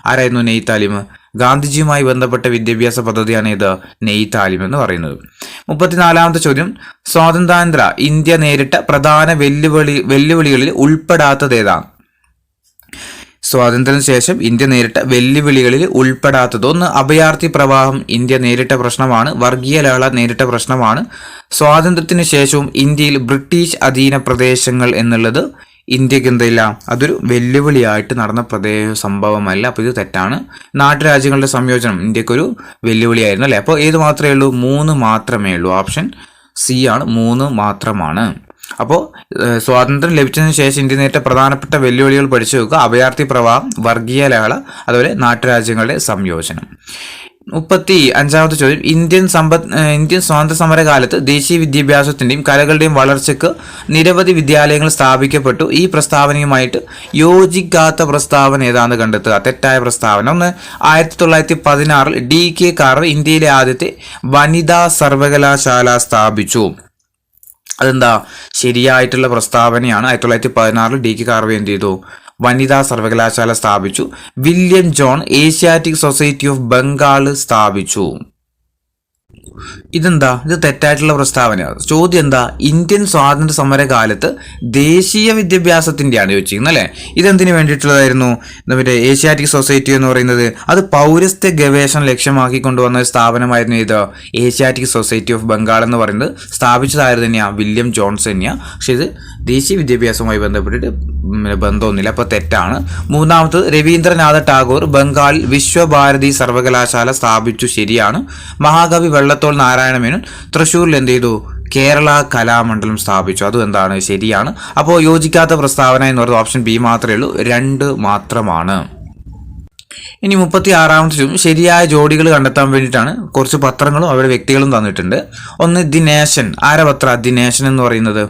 ആരായിരുന്നു നെയ് താലിം? ഗാന്ധിജിയുമായി ബന്ധപ്പെട്ട വിദ്യാഭ്യാസ പദ്ധതിയാണ് ഇത് നെയ് താലിം എന്ന് പറയുന്നത്. 34ാമത്തെ ചോദ്യം സ്വാതന്ത്ര്യാനന്തര ഇന്ത്യ നേരിട്ട പ്രധാന വെല്ലുവിളികളിൽ ഉൾപ്പെടാത്തത് ഏതാണ്? സ്വാതന്ത്ര്യത്തിന് ശേഷം ഇന്ത്യ നേരിട്ട വെല്ലുവിളികളിൽ ഉൾപ്പെടാത്തത് 1. അഭയാർത്ഥി പ്രവാഹം ഇന്ത്യ നേരിട്ട പ്രശ്നമാണ്. വർഗീയ ലഹള നേരിട്ട പ്രശ്നമാണ്. സ്വാതന്ത്ര്യത്തിന് ശേഷവും ഇന്ത്യയിൽ ബ്രിട്ടീഷ് അധീന പ്രദേശങ്ങൾ എന്നുള്ളത് ഇന്ത്യക്ക് എന്തില്ല, അതൊരു വെല്ലുവിളിയായിട്ട് നടന്ന സംഭവമല്ല. അപ്പോൾ ഇത് തെറ്റാണ്. നാട്ടുരാജ്യങ്ങളുടെ സംയോജനം ഇന്ത്യക്കൊരു വെല്ലുവിളിയായിരുന്നു അല്ലേ. അപ്പോൾ ഏത് മാത്രമേ ഉള്ളൂ? 3 മാത്രമേ ഉള്ളൂ. ഓപ്ഷൻ സി ആണ്, 3 മാത്രമാണ്. അപ്പോൾ സ്വാതന്ത്ര്യം ലഭിച്ചതിന് ശേഷം ഇന്ത്യ നേരിട്ട പ്രധാനപ്പെട്ട വെല്ലുവിളികൾ പഠിച്ചു വെക്കുക. അഭയാർത്ഥി പ്രവാഹം, വർഗീയ ലഹള, അതുപോലെ നാട്ടുരാജ്യങ്ങളുടെ സംയോജനം. 35ാമത്തെ ചോദ്യം ഇന്ത്യൻ സ്വാതന്ത്ര്യ സമര കാലത്ത് ദേശീയ വിദ്യാഭ്യാസത്തിന്റെയും കലകളുടെയും വളർച്ചയ്ക്ക് നിരവധി വിദ്യാലയങ്ങൾ സ്ഥാപിക്കപ്പെട്ടു. ഈ പ്രസ്താവനയുമായിട്ട് യോജിക്കാത്ത പ്രസ്താവന ഏതാണെന്ന് കണ്ടെത്തുക. തെറ്റായ പ്രസ്താവന. 1. 1916 DK കാർവെ ഇന്ത്യയിലെ ആദ്യത്തെ വനിതാ സർവകലാശാല സ്ഥാപിച്ചു. അതെന്താ? ശരിയായിട്ടുള്ള പ്രസ്താവനയാണ്. 1916 DK കാർവെ എന്ത് ചെയ്തു? വനിതാ സർവകലാശാല സ്ഥാപിച്ചു. William John Asiatic society of Bengal സ്ഥാപിച്ചു. ഇതെന്താ? ഇത് തെറ്റായിട്ടുള്ള പ്രസ്താവനയാണ്. ചോദ്യം എന്താ? ഇന്ത്യൻ സ്വാതന്ത്ര്യ സമര കാലത്ത് ദേശീയ വിദ്യാഭ്യാസത്തിൻ്റെയാണ് ചോദിച്ചിരിക്കുന്നത് അല്ലേ. ഇതെന്തിനു വേണ്ടിയിട്ടുള്ളതായിരുന്നു? മറ്റേ ഏഷ്യാറ്റിക് സൊസൈറ്റി എന്ന് പറയുന്നത് അത് പൗരസ്ത്യ ഗവേഷണം ലക്ഷ്യമാക്കി കൊണ്ടുവന്ന ഒരു സ്ഥാപനമായിരുന്നു. ഇത് ഏഷ്യാറ്റിക് സൊസൈറ്റി ഓഫ് ബംഗാൾ എന്ന് പറയുന്നത് സ്ഥാപിച്ചതായിരുന്നു തന്നെയാണ് വില്യം ജോൺസ് തന്നെയാണ്. പക്ഷെ ഇത് ദേശീയ വിദ്യാഭ്യാസവുമായി ബന്ധപ്പെട്ടിട്ട് ബന്ധമൊന്നുമില്ല. അപ്പോൾ തെറ്റാണ്. 3ാമത്തത് രവീന്ദ്രനാഥ ടാഗോർ ബംഗാളിൽ വിശ്വഭാരതി സർവകലാശാല സ്ഥാപിച്ചു. ശരിയാണ്. മഹാകവി വെള്ളത്തോൾ നാരായണ മേനോൻ തൃശ്ശൂരിൽ എന്ത് ചെയ്തു? കേരള കലാമണ്ഡലം സ്ഥാപിച്ചു. അതും എന്താണ്? ശരിയാണ്. അപ്പോൾ യോജിക്കാത്ത പ്രസ്താവന എന്ന് പറയുന്നത് ഓപ്ഷൻ ബി മാത്രമേ ഉള്ളൂ. 2 മാത്രമാണ്. ഇനി 36ാമത്തെ ചോദ്യം ശരിയായ ജോഡികൾ കണ്ടെത്താൻ വേണ്ടിയിട്ടാണ്. കുറച്ച് പത്രങ്ങളും അവരുടെ വ്യക്തികളും തന്നിട്ടുണ്ട്. 1. The nation. ആരെ പത്ര? ദി നേഷൻ എന്ന് പറയുന്നത്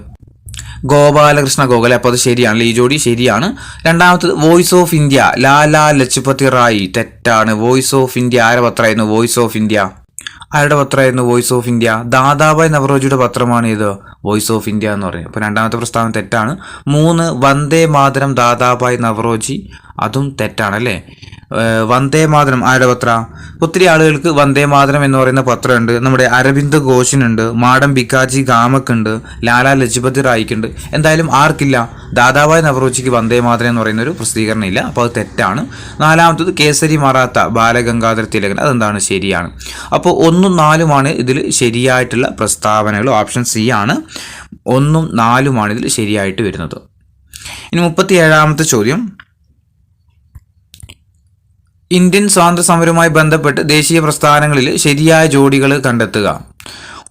ഗോപാലകൃഷ്ണ ഗോഖലെ. അപ്പോൾ അത് ശരിയാണ്, ഈ ജോഡി ശരിയാണ്. രണ്ടാമത്തത് വോയിസ് ഓഫ് ഇന്ത്യ, ലാലാ ലജ്പതി റായ്. തെറ്റാണ്. വോയിസ് ഓഫ് ഇന്ത്യ ആരുടെ പത്രമായിരുന്നു? വോയിസ് ഓഫ് ഇന്ത്യ ആരുടെ പത്രമായിരുന്നു? വോയിസ് ഓഫ് ഇന്ത്യ ദാദാഭായ് നവറോജിയുടെ പത്രമാണ് ഇത് വോയിസ് ഓഫ് ഇന്ത്യ എന്ന് പറയുന്നത്. അപ്പോൾ രണ്ടാമത്തെ പ്രസ്താവന തെറ്റാണ്. 3 വന്ദേ മാതരം ദാദാഭായ് നവറോജി, അതും തെറ്റാണ് അല്ലേ. വന്ദേ മാതരം ആരുടെ പത്ര? ഒത്തിരി ആളുകൾക്ക് വന്ദേ മാതരം എന്ന് പറയുന്ന പത്രമുണ്ട്. നമ്മുടെ അരവിന്ദ് ഘോഷിനുണ്ട്, മാഡം ബിക്കാജി ഗാമക്കുണ്ട്, ലാലാ ലജ്പതി റായിക്കുണ്ട്. എന്തായാലും ആർക്കില്ല? ദാദാഭായ് നവറോജിക്ക് വന്ദേ മാതരം എന്ന് പറയുന്ന ഒരു പ്രസിദ്ധീകരണം ഇല്ല. അപ്പോൾ അത് തെറ്റാണ്. നാലാമത്തത് കേസരി മറാത്ത, ബാലഗംഗാധര തിലകൻ. അതെന്താണ്? ശരിയാണ്. അപ്പോൾ 1ഉം 4ഉമാണ് ഇതിൽ ശരിയായിട്ടുള്ള പ്രസ്താവനകൾ. ഓപ്ഷൻ സി ആണ്. 1ഉം 4ഉമാണ് ഇതിൽ ശരിയായിട്ട് വരുന്നത്. ഇനി 37ാമത്തെ ചോദ്യം, ഇന്ത്യൻ സ്വാതന്ത്ര്യ സമരവുമായി ബന്ധപ്പെട്ട് ദേശീയ പ്രസ്ഥാനങ്ങളിൽ ശരിയായ ജോഡികൾ കണ്ടെത്തുക.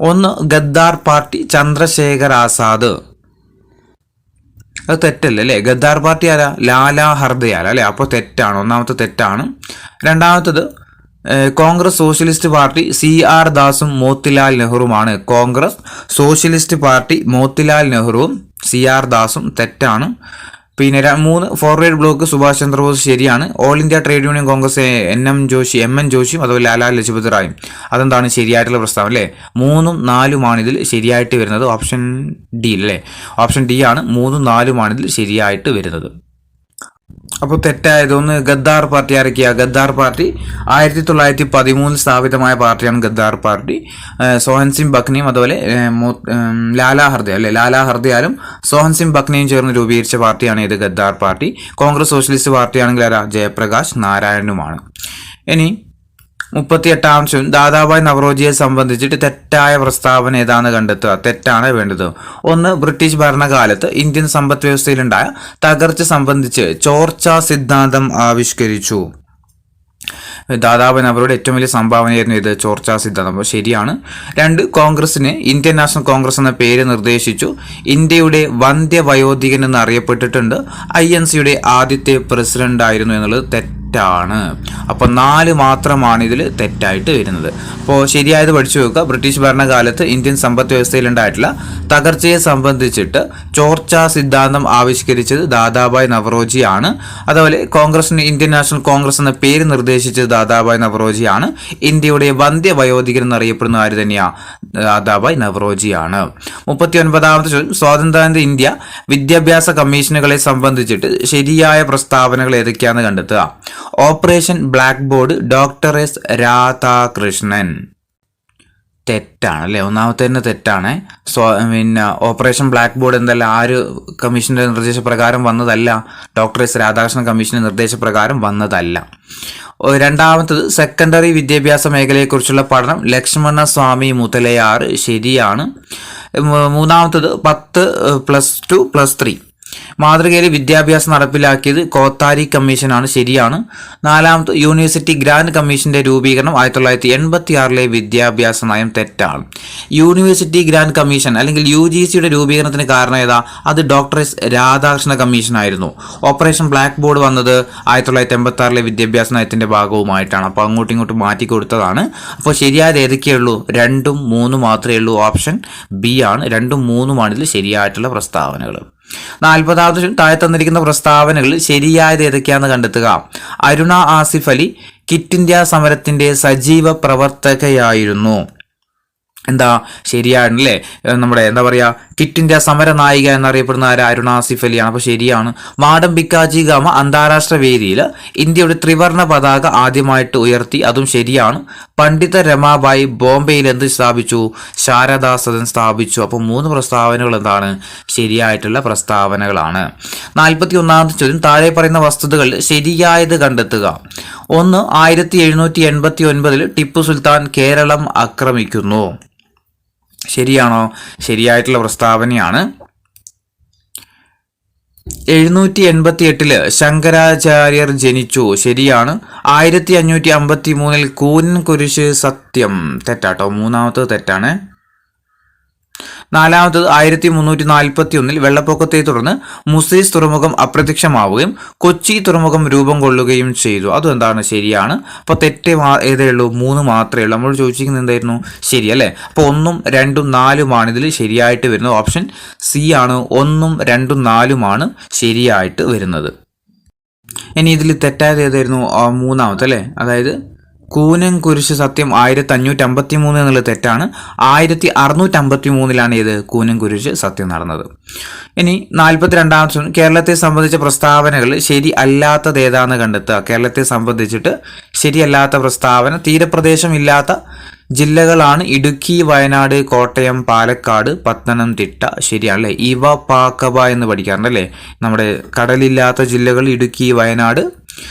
1 ഗദ്ദാർ പാർട്ടി, ചന്ദ്രശേഖർ ആസാദ്. അത് തെറ്റല്ലേ അല്ലേ? ഗദ്ദാർ പാർട്ടി ആരാ? ലാലാ ഹർദയാൽ അല്ലേ. അപ്പോൾ തെറ്റാണ്. ഒന്നാമത്തെ തെറ്റാണ്. രണ്ടാമത്തത് കോൺഗ്രസ് സോഷ്യലിസ്റ്റ് പാർട്ടി, CR ദാസും മോത്തിലാൽ നെഹ്റുവുമാണ്. കോൺഗ്രസ് സോഷ്യലിസ്റ്റ് പാർട്ടി മോത്തിലാൽ നെഹ്റുവും CR ദാസും. തെറ്റാണ്. പിന്നെ 3 ഫോർവേഡ് ബ്ലോക്ക്, സുഭാഷ് ചന്ദ്രബോസ്. ശരിയാണ്. ഓൾ ഇന്ത്യ ട്രേഡ് യൂണിയൻ കോൺഗ്രസ്, MN ജോഷിയും അതുപോലെ ലാലാ ലജ്പത് റായും. അതെന്താണ്? ശരിയായിട്ടുള്ള പ്രസ്താവന അല്ലേ. 3ഉം 4ഉമാണ് ഇതിൽ ശരിയായിട്ട് വരുന്നത്. ഓപ്ഷൻ ഡി അല്ലേ. ഓപ്ഷൻ ഡി ആണ്. 3ഉം 4ഉമാണ് ഇതിൽ ശരിയായിട്ട് വരുന്നത്. അപ്പോൾ തെറ്റായത് 1 ഗദ്ദാർ പാർട്ടി ആരൊക്കെയാ? ഗദ്ദാർ പാർട്ടി 1913 സ്ഥാപിതമായ പാർട്ടിയാണ് ഗദ്ദാർ പാർട്ടി. സോഹൻ സിംഗ് ബക്നിയും അതുപോലെ ലാലാ ഹർദയാൽ അല്ലെ. ലാലാ ഹർദയാലും സോഹൻ സിംഗ് ബക്നിയും ചേർന്ന് രൂപീകരിച്ച പാർട്ടിയാണ് ഇത് ഗദ്ദാർ പാർട്ടി. കോൺഗ്രസ് സോഷ്യലിസ്റ്റ് പാർട്ടിയാണെങ്കിൽ ആരാ? ജയപ്രകാശ് നാരായണനുമാണ്. ഇനി 38ാം ചോദ്യം, ദാദാഭായ് നവറോജിയെ സംബന്ധിച്ചിട്ട് തെറ്റായ പ്രസ്താവന ഏതാണെന്ന് കണ്ടെത്തുക. തെറ്റാണ് വേണ്ടത്. 1 ബ്രിട്ടീഷ് ഭരണകാലത്ത് ഇന്ത്യൻ സമ്പദ് വ്യവസ്ഥയിലുണ്ടായ തകർച്ച സംബന്ധിച്ച് ചോർച്ചാ സിദ്ധാന്തം ആവിഷ്കരിച്ചു. ദാദാഭായ് നവറോജിയുടെ ഏറ്റവും വലിയ സംഭാവനയായിരുന്നു ഇത് ചോർച്ചാ സിദ്ധാന്തം. അപ്പോൾ ശരിയാണ്. 2 കോൺഗ്രസിന് ഇന്ത്യൻ നാഷണൽ കോൺഗ്രസ് എന്ന പേര് നിർദ്ദേശിച്ചു. ഇന്ത്യയുടെ വന്ധ്യവയോധികൻ എന്ന് അറിയപ്പെട്ടിട്ടുണ്ട്. INCയുടെ ആദ്യത്തെ പ്രസിഡന്റ് ആയിരുന്നു എന്നുള്ളത് തെറ്റാണ്. അപ്പോൾ 4 മാത്രമാണ് ഇതിൽ തെറ്റായിട്ട് വരുന്നത്. അപ്പോൾ ശരിയായത് പഠിച്ചു വെക്കുക. ബ്രിട്ടീഷ് ഭരണകാലത്ത് ഇന്ത്യൻ സമ്പദ് വ്യവസ്ഥയിലുണ്ടായിട്ടുള്ള തകർച്ചയെ സംബന്ധിച്ചിട്ട് ചോർച്ചാ സിദ്ധാന്തം ആവിഷ്കരിച്ചത് ദാദാഭായ് നവറോജിയാണ്. അതുപോലെ കോൺഗ്രസിന് ഇന്ത്യൻ നാഷണൽ കോൺഗ്രസ് എന്ന പേര് നിർദ്ദേശിച്ചത് ദാദാഭായ് നവറോജിയാണ്. ഇന്ത്യയുടെ വന്ധ്യവയോധികൻ എന്നറിയപ്പെടുന്ന ആര് തന്നെയാണ്? ദാദാഭായ് നവറോജിയാണ്. 39ാമത്തെ ചോദ്യം, സ്വാതന്ത്ര്യാനന്തര ഇന്ത്യ വിദ്യാഭ്യാസ കമ്മീഷനുകളെ സംബന്ധിച്ചിട്ട് ശരിയായ പ്രസ്താവനകൾ ഏതൊക്കെയാണെന്ന് കണ്ടെത്തുക. Operation black board, doctor S Radhakrishnan. തെറ്റാണ് അല്ലേ. ഒന്നാമത്തെ തന്നെ തെറ്റാണ്. പിന്നെ ഓപ്പറേഷൻ ബ്ലാക്ക് ബോർഡ് എന്തല്ല ആര് കമ്മീഷന്റെ നിർദ്ദേശപ്രകാരം വന്നതല്ല. ഡോക്ടർ എസ് രാധാകൃഷ്ണൻ കമ്മീഷന്റെ നിർദ്ദേശപ്രകാരം വന്നതല്ല. രണ്ടാമത്തത് സെക്കൻഡറി വിദ്യാഭ്യാസ മേഖലയെക്കുറിച്ചുള്ള പഠനം, ലക്ഷ്മണ സ്വാമി മുതലയാർ. ശരിയാണ്. മൂന്നാമത്തത് 10 +2 +3 മാതൃകയിൽ വിദ്യാഭ്യാസം നടപ്പിലാക്കിയത് കോത്താരി കമ്മീഷനാണ്. ശരിയാണ്. നാലാമത് യൂണിവേഴ്സിറ്റി ഗ്രാൻഡ് കമ്മീഷന്റെ രൂപീകരണം 1986 വിദ്യാഭ്യാസ നയം. തെറ്റാണ്. യൂണിവേഴ്സിറ്റി ഗ്രാൻഡ് കമ്മീഷൻ അല്ലെങ്കിൽ UGCയുടെ രൂപീകരണത്തിന് കാരണം ഏതാ? അത് ഡോക്ടർ എസ് രാധാകൃഷ്ണ കമ്മീഷനായിരുന്നു. ഓപ്പറേഷൻ ബ്ലാക്ക് ബോർഡ് വന്നത് 1986 വിദ്യാഭ്യാസ നയത്തിന്റെ ഭാഗവുമായിട്ടാണ്. അപ്പോൾ അങ്ങോട്ടും ഇങ്ങോട്ടും മാറ്റി കൊടുത്തതാണ്. അപ്പോൾ ശരിയായത് ഏതൊക്കെയുള്ളൂ? 2ഉം 3ഉം മാത്രമേ ഉള്ളൂ. ഓപ്ഷൻ ബി ആണ്. 2ഉം 3ഉമാണ് ഇതിൽ ശരിയായിട്ടുള്ള പ്രസ്താവനകൾ. 40ാമത് താഴെ തന്നിരിക്കുന്ന പ്രസ്താവനകളിൽ ശരിയായത് ഏതൊക്കെയാണെന്ന് കണ്ടെത്തുക. അരുണ ആസിഫ് അലി ക്വിറ്റ് ഇന്ത്യ സമരത്തിന്റെ സജീവ പ്രവർത്തകയായിരുന്നു. എന്താ ശരിയാണല്ലേ. നമ്മുടെ എന്താ പറയുക, ക്വിറ്റ് ഇന്ത്യ സമര നായിക എന്നറിയപ്പെടുന്ന അരുണ ആസിഫ് അലിയാണ്. അപ്പോൾ ശരിയാണ്. മാഡം ബിക്കാജി ഗാമ അന്താരാഷ്ട്ര വേദിയിൽ ഇന്ത്യയുടെ ത്രിവർണ്ണ പതാക ആദ്യമായിട്ട് ഉയർത്തി. അതും ശരിയാണ്. പണ്ഡിത രമാബായി ബോംബെയിൽ എന്ത് സ്ഥാപിച്ചു? ശാരദാ സദൻ സ്ഥാപിച്ചു. അപ്പോൾ 3 പ്രസ്താവനകൾ എന്താണ്? ശരിയായിട്ടുള്ള പ്രസ്താവനകളാണ്. 41ാമത്തെ ചോദ്യം, താഴെ പറയുന്ന വസ്തുതകൾ ശരിയായത് കണ്ടെത്തുക. 1 1789 ടിപ്പു സുൽത്താൻ കേരളം ആക്രമിക്കുന്നു. ശരിയാണോ? ശരിയായിട്ടുള്ള പ്രസ്താവനയാണ്. 788 ശങ്കരാചാര്യർ ജനിച്ചു. ശരിയാണ്. 1553 കൂനൻ കുരിശ് സത്യം. തെറ്റാട്ടോ. മൂന്നാമത്തത് തെറ്റാണ്. നാലാമത്തത് 1341 വെള്ളപ്പൊക്കത്തെ തുടർന്ന് മുസീസ് തുറമുഖം അപ്രത്യക്ഷമാവുകയും കൊച്ചി തുറമുഖം രൂപം കൊള്ളുകയും ചെയ്തു. അതും എന്താണ്? ശരിയാണ്. അപ്പോൾ തെറ്റ് ഏതേ ഉള്ളൂ? 3 മാത്രമേ ഉള്ളൂ. നമ്മൾ ചോദിച്ചിരിക്കുന്നത് എന്തായിരുന്നു? ശരി അല്ലേ? അപ്പോൾ 1, 2, 4 ഇതിൽ ശരിയായിട്ട് വരുന്നത്. ഓപ്ഷൻ സി ആണ്. 1, 2, 4 ശരിയായിട്ട് വരുന്നത്. ഇനി ഇതിൽ തെറ്റായത് ഏതായിരുന്നു? മൂന്നാമത്തെ അല്ലേ? അതായത് കൂനൻ കുരിശ് സത്യം 1553 എന്നുള്ളത് തെറ്റാണ്. 1653 ഇത് കൂനൻ കുരിശ് സത്യം നടന്നത്. ഇനി 42ാമത്തെ കേരളത്തെ സംബന്ധിച്ച പ്രസ്താവനകൾ ശരി അല്ലാത്തത് ഏതാണെന്ന് കണ്ടെത്തുക. കേരളത്തെ സംബന്ധിച്ചിട്ട് ശരിയല്ലാത്ത പ്രസ്താവന തീരപ്രദേശം ഇല്ലാത്ത ജില്ലകളാണ് ഇടുക്കി, വയനാട്, കോട്ടയം, പാലക്കാട്, പത്തനംതിട്ട. ശരിയാണല്ലേ? ഇവ പാക്കവ എന്ന് പഠിക്കാറുണ്ടല്ലേ? നമ്മുടെ കടലില്ലാത്ത ജില്ലകൾ ഇടുക്കി, വയനാട്,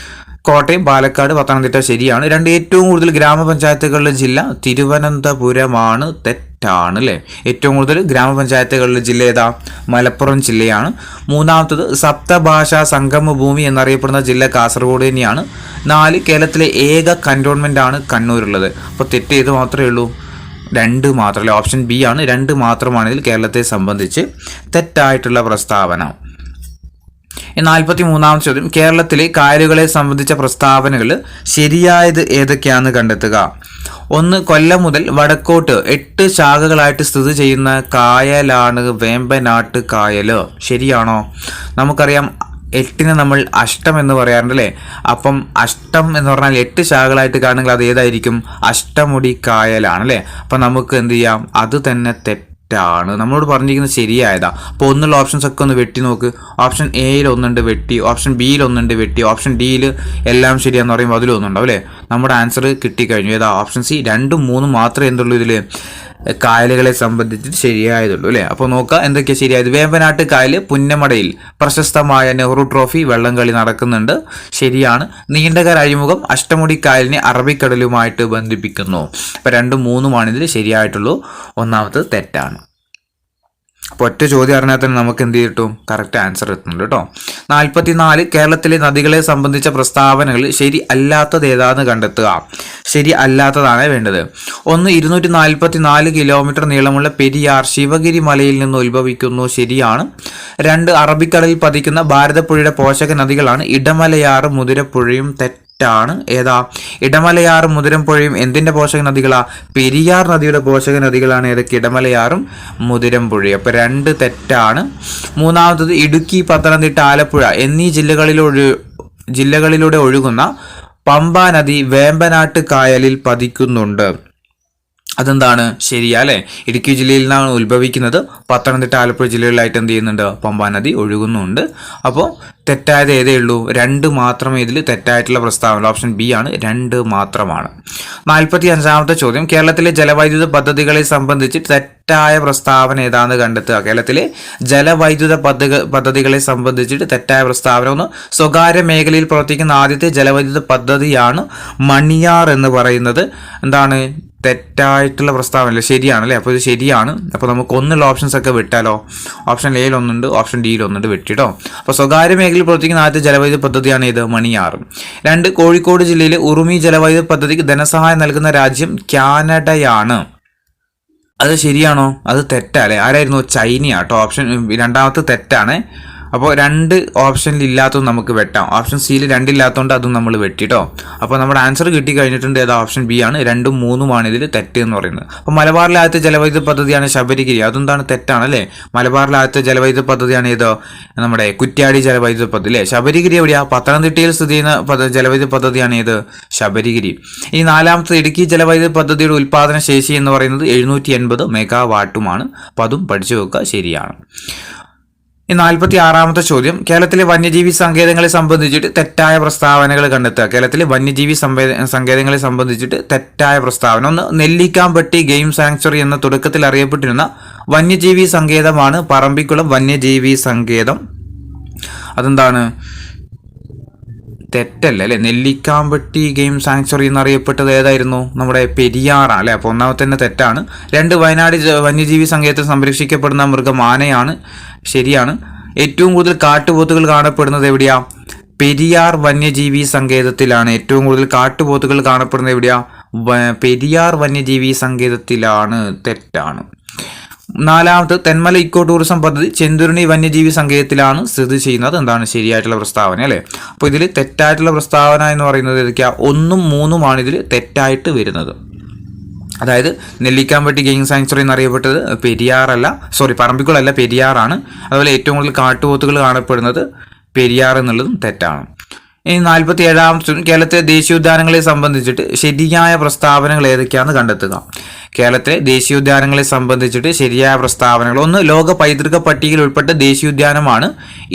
കോട്ടയം, പാലക്കാട്, പത്തനംതിട്ട. ശരിയാണ്. 2 ഏറ്റവും കൂടുതൽ ഗ്രാമപഞ്ചായത്തുകളുടെ ജില്ല തിരുവനന്തപുരമാണ്. തെറ്റാണ് അല്ലേ? ഏറ്റവും കൂടുതൽ ഗ്രാമപഞ്ചായത്തുകളുടെ ജില്ല ഏതാ? മലപ്പുറം ജില്ലയാണ്. മൂന്നാമത്തത് സപ്തഭാഷാ സംഗമ ഭൂമി എന്നറിയപ്പെടുന്ന ജില്ല കാസർഗോഡ് തന്നെയാണ്. 4 കേരളത്തിലെ ഏക കന്റോൺമെന്റ് ആണ് കണ്ണൂരുള്ളത്. അപ്പോൾ തെറ്റ് ഏത് മാത്രമേ ഉള്ളൂ? 2 മാത്രമല്ലേ? ഓപ്ഷൻ ബി ആണ്. 2 മാത്രമാണ് ഇതിൽ കേരളത്തെ സംബന്ധിച്ച് തെറ്റായിട്ടുള്ള പ്രസ്താവന. 43ാമത്തെ ചോദ്യം കേരളത്തിലെ കായലുകളെ സംബന്ധിച്ച പ്രസ്താവനകൾ ശരിയായത് ഏതൊക്കെയാണെന്ന് കണ്ടെത്തുക. 1 കൊല്ലം മുതൽ വടക്കോട്ട് 8 ശാഖകളായിട്ട് സ്ഥിതി ചെയ്യുന്ന കായലാണ് വേമ്പനാട്ട് കായൽ. ശരിയാണോ? നമുക്കറിയാം 8നെ നമ്മൾ അഷ്ടം എന്ന് പറയാറുണ്ടല്ലേ? അപ്പം അഷ്ടം എന്ന് പറഞ്ഞാൽ 8 ശാഖകളായിട്ട് കാണുമെങ്കിൽ അത് ഏതായിരിക്കും? അഷ്ടമുടി കായലാണ് അല്ലേ? അപ്പം നമുക്ക് എന്ത് ചെയ്യാം? അത് തന്നെ തെറ്റാണ്. നമ്മളോട് പറഞ്ഞിരിക്കുന്നത് ശരിയായതാ. അപ്പോൾ ഒന്നുള്ള ഓപ്ഷൻസ് ഒക്കെ ഒന്ന് വെട്ടി നോക്ക്. ഓപ്ഷൻ എയിൽ 1 വെട്ടി, ഓപ്ഷൻ ബിയിൽ 1 വെട്ടി, ഓപ്ഷൻ ഡിയിൽ എല്ലാം ശരിയാന്ന് പറയുമ്പോൾ അതിലൊന്നുണ്ടാവും അല്ലേ? നമ്മുടെ ആൻസർ കിട്ടിക്കഴിഞ്ഞു. ഏതാ? Option C. 2, 3 മാത്രമേ എന്തുള്ളൂ ഇതിൽ കായലുകളെ സംബന്ധിച്ച് ശരിയായതുള്ളൂ അല്ലേ? അപ്പോൾ നോക്കുക എന്തൊക്കെയാണ് ശരിയായത്. വേമ്പനാട്ട് കായൽ പുന്നമടയിൽ പ്രശസ്തമായ നെഹ്റു ട്രോഫി വള്ളംകളി നടക്കുന്നുണ്ട്. ശരിയാണ്. നീണ്ടകര അഴിമുഖം അഷ്ടമുടി കായലിനെ അറബിക്കടലുമായിട്ട് ബന്ധിപ്പിക്കുന്നു. അപ്പോൾ 2, 3 ഇതിൽ ശരിയായിട്ടുള്ളൂ. ഒന്നാമത് തെറ്റാണ്. അപ്പോൾ ഒറ്റ ചോദ്യം അറിഞ്ഞാൽ തന്നെ നമുക്ക് എന്ത് കിട്ടും? കറക്റ്റ് ആൻസർ എത്തുന്നുണ്ട് കേട്ടോ. 44 കേരളത്തിലെ നദികളെ സംബന്ധിച്ച പ്രസ്താവനകൾ ശരി അല്ലാത്തത് ഏതാണെന്ന് കണ്ടെത്തുക. ശരി അല്ലാത്തതാണ് വേണ്ടത്. 1 244 കിലോമീറ്റർ നീളമുള്ള പെരിയാർ ശിവഗിരി മലയിൽ നിന്ന് ഉത്ഭവിക്കുന്നു. ശരിയാണ്. 2 അറബിക്കടലിൽ പതിക്കുന്ന ഭാരതപ്പുഴയുടെ പോഷക നദികളാണ് ഇടമലയാറും മുതിരപ്പുഴയും. തെറ്റാണ്. ഏതാ? ഇടമലയാറും മുതിരമ്പുഴയും എന്തിന്റെ പോഷക നദികളാ? പെരിയാർ നദിയുടെ പോഷക നദികളാണ്. ഏതൊക്കെ? ഇടമലയാറും മുതിരമ്പുഴയും. അപ്പോൾ 2 തെറ്റാണ്. മൂന്നാമത്തത് ഇടുക്കി, പത്തനംതിട്ട, ആലപ്പുഴ എന്നീ ജില്ലകളിലൂടെ ഒഴുകുന്ന പമ്പ നദി വേമ്പനാട്ട് കായലിൽ പതിക്കുന്നുണ്ട്. അതെന്താണ്? ശരിയാ അല്ലേ? ഇടുക്കി ജില്ലയിൽ നിന്നാണ് ഉത്ഭവിക്കുന്നത്. പത്തനംതിട്ട, ആലപ്പുഴ ജില്ലകളിലായിട്ട് എന്ത് ചെയ്യുന്നുണ്ട്? പമ്പാ നദി ഒഴുകുന്നുണ്ട്. അപ്പോൾ തെറ്റായത് ഏതേ ഉള്ളൂ? 2 മാത്രമേ ഇതിൽ തെറ്റായിട്ടുള്ള പ്രസ്താവന. ഓപ്ഷൻ ബി ആണ്. 2 മാത്രമാണ്. 45ാമത്തെ ചോദ്യം കേരളത്തിലെ ജലവൈദ്യുത പദ്ധതികളെ സംബന്ധിച്ച് തെറ്റായ പ്രസ്താവന ഏതാണെന്ന് കണ്ടെത്തുക. കേരളത്തിലെ ജലവൈദ്യുത പദ്ധതികളെ സംബന്ധിച്ചിട്ട് തെറ്റായ പ്രസ്താവന. 1 സ്വകാര്യ മേഖലയിൽ പ്രവർത്തിക്കുന്ന ആദ്യത്തെ ജലവൈദ്യുത പദ്ധതിയാണ് മണിയാർ എന്ന് പറയുന്നത്. എന്താണ്? തെറ്റായിട്ടുള്ള പ്രസ്താവന. ശരിയാണല്ലേ? അപ്പോൾ ഇത് ശരിയാണ്. അപ്പോൾ നമുക്ക് 1 ഓപ്ഷൻസ് ഒക്കെ വിട്ടാലോ? ഓപ്ഷൻ എയിൽ 1, ഓപ്ഷൻ ഡിയിൽ 1 വെട്ടിട്ടോ. അപ്പോൾ സ്വകാര്യ മേഖലയിൽ പ്രവർത്തിക്കുന്ന ആദ്യത്തെ ജലവൈദ്യുത പദ്ധതിയാണ് ഇത് മണിയാർ. 2 കോഴിക്കോട് ജില്ലയിലെ ഉറുമി ജലവൈദ്യുത പദ്ധതിക്ക് ധനസഹായം നൽകുന്ന രാജ്യം കാനഡയാണ്. അത് ശരിയാണോ? അത് തെറ്റല്ലേ? ആരായിരുന്നു? ചൈനയാട്ടോ. ഓപ്ഷൻ 2ാമത്തെ തെറ്റാണ്. അപ്പോൾ 2 ഓപ്ഷനിൽ ഇല്ലാത്തത് നമുക്ക് വെട്ടാം. ഓപ്ഷൻ സിയിൽ 2 ഇല്ലാത്തതുകൊണ്ട് അതും നമ്മൾ വെട്ടിട്ടോ. അപ്പോൾ നമ്മുടെ ആൻസർ കിട്ടി കഴിഞ്ഞിട്ടുണ്ട്. ഏതാ? ഓപ്ഷൻ ബി ആണ്. 2, 3 ഇതിൽ തെറ്റ് എന്ന് പറയുന്നത്. അപ്പോൾ മലബാറിലെ ആദ്യത്തെ ജലവൈദ്യുത പദ്ധതിയാണ് ശബരിഗിരി. അതെന്താണ്? തെറ്റാണല്ലേ? മലബാറിലെ ആദ്യത്തെ ജലവൈദ്യുത പദ്ധതിയാണ് ഏതോ നമ്മുടെ കുറ്റ്യാടി ജലവൈദ്യുത പദ്ധതി അല്ലേ? ശബരിഗിരി എവിടെയാ? പത്തനംതിട്ടയിൽ സ്ഥിതി ചെയ്യുന്ന ജലവൈദ്യുത പദ്ധതിയാണ് ഏത്? ശബരിഗിരി. ഇനി 4ാമത്തെ ഇടുക്കി ജലവൈദ്യുത പദ്ധതിയുടെ ഉൽപാദന ശേഷി എന്ന് പറയുന്നത് 780 മെഗാവാട്ടുമാണ്. അപ്പോൾ അതും പഠിച്ചു വെക്കുക. ശരിയാണ്. 46ാമത്തെ ചോദ്യം കേരളത്തിലെ വന്യജീവി സങ്കേതങ്ങളെ സംബന്ധിച്ചിട്ട് തെറ്റായ പ്രസ്താവനകൾ കണ്ടെത്തുക. കേരളത്തിലെ വന്യജീവി സങ്കേതങ്ങളെ സംബന്ധിച്ചിട്ട് തെറ്റായ പ്രസ്താവന. 1 നെല്ലിക്കാമ്പട്ടി ഗെയിം സാങ്ച്വറി എന്ന തുടക്കത്തിൽ അറിയപ്പെട്ടിരുന്ന വന്യജീവി സങ്കേതമാണ് പറമ്പിക്കുളം വന്യജീവി സങ്കേതം. അതെന്താണ്? തെറ്റല്ലേ അല്ലെ? നെല്ലിക്കാമ്പട്ടി ഗെയിം സാങ്ച്വറി എന്നറിയപ്പെട്ടത് ഏതായിരുന്നു? നമ്മുടെ പെരിയാറാണ് അല്ലെ? അപ്പോൾ ഒന്നാമത്തെ തന്നെ തെറ്റാണ്. 2 വയനാട് വന്യജീവി സങ്കേതത്തിൽ സംരക്ഷിക്കപ്പെടുന്ന മൃഗം ആനയാണ്. ശരിയാണ്. ഏറ്റവും കൂടുതൽ കാട്ടുപോത്തുകൾ കാണപ്പെടുന്നത് എവിടെയാ? പെരിയാർ വന്യജീവി സങ്കേതത്തിലാണ്. ഏറ്റവും കൂടുതൽ കാട്ടുപോത്തുകൾ കാണപ്പെടുന്നത് എവിടെയാ? പെരിയാർ വന്യജീവി സങ്കേതത്തിലാണ്. തെറ്റാണ്. നാലാമത് തെന്മല ഇക്കോ ടൂറിസം പദ്ധതി ചെന്തുരുണി വന്യജീവി സങ്കേതത്തിലാണ് സ്ഥിതി ചെയ്യുന്നത്. എന്താണ് ശരിയായിട്ടുള്ള പ്രസ്താവന അല്ലേ? അപ്പോൾ ഇതിൽ തെറ്റായിട്ടുള്ള പ്രസ്താവന എന്ന് പറയുന്നത് ഏതൊക്കെയാ? 1ഉം 3ഉമാണ് ഇതിൽ തെറ്റായിട്ട് വരുന്നത്. അതായത് നെല്ലിക്കാമ്പട്ടി ഗെയിം സാങ്ച്വറി എന്നറിയപ്പെട്ടത് പറമ്പിക്കുളമല്ല, പെരിയാറാണ്. അതുപോലെ ഏറ്റവും കൂടുതൽ കാട്ടുപോത്തുകൾ കാണപ്പെടുന്നത് പെരിയാർ എന്നുള്ളതും തെറ്റാണ്. ഇനി 47ാമത്തെ കേരളത്തിലെ ദേശീയോദ്യാനങ്ങളെ സംബന്ധിച്ചിട്ട് ശരിയായ പ്രസ്താവനകൾ ഏതൊക്കെയാണെന്ന് കണ്ടെത്തുക. കേരളത്തിലെ ദേശീയോദ്യാനങ്ങളെ സംബന്ധിച്ചിട്ട് ശരിയായ പ്രസ്താവനകൾ: 1. ലോക പൈതൃക പട്ടികയിൽ ഉൾപ്പെട്ട ദേശീയോദ്യാനമാണ്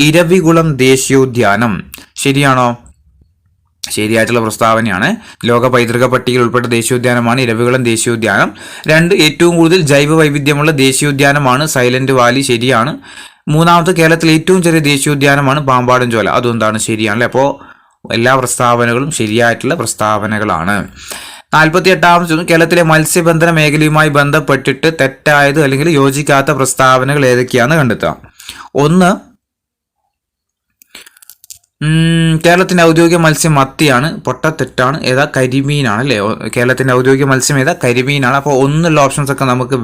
ഇരവികുളം ദേശീയോദ്യാനം. ശരിയാണോ? ശരിയായിട്ടുള്ള പ്രസ്താവനയാണ്. ലോക പൈതൃക പട്ടികയിൽ ഉൾപ്പെട്ട ദേശീയോദ്യാനമാണ് ഇരവികുളം ദേശീയോദ്യാനം. 2. ഏറ്റവും കൂടുതൽ ജൈവ വൈവിധ്യമുള്ള ദേശീയോദ്യാനമാണ് സൈലന്റ് വാലി. ശരിയാണ്. 3. കേരളത്തിലെ ഏറ്റവും ചെറിയ ദേശീയോദ്യാനമാണ് പാമ്പാടും ചോല. അതുകൊണ്ടാണ് ശരിയാണല്ലേ? അപ്പോൾ എല്ലാ പ്രസ്താവനകളും ശരിയായിട്ടുള്ള പ്രസ്താവനകളാണ്. 48ാമത് കേരളത്തിലെ മത്സ്യബന്ധന മേഖലയുമായി ബന്ധപ്പെട്ടിട്ട് തെറ്റായത് അല്ലെങ്കിൽ യോജിക്കാത്ത പ്രസ്താവനകൾ ഏതൊക്കെയാണെന്ന് കണ്ടെത്തുക. 1. കേരളത്തിന്റെ ഔദ്യോഗിക മത്സ്യം മത്തിയാണ്. തെറ്റാണ്. ഏതാ? കരിമീനാണ് അല്ലേ? കേരളത്തിന്റെ ഔദ്യോഗിക മത്സ്യം ഏതാ? കരിമീനാണ്. അപ്പോൾ 1 ഉള്ള ഓപ്ഷൻസ് ഒക്കെ നമുക്ക്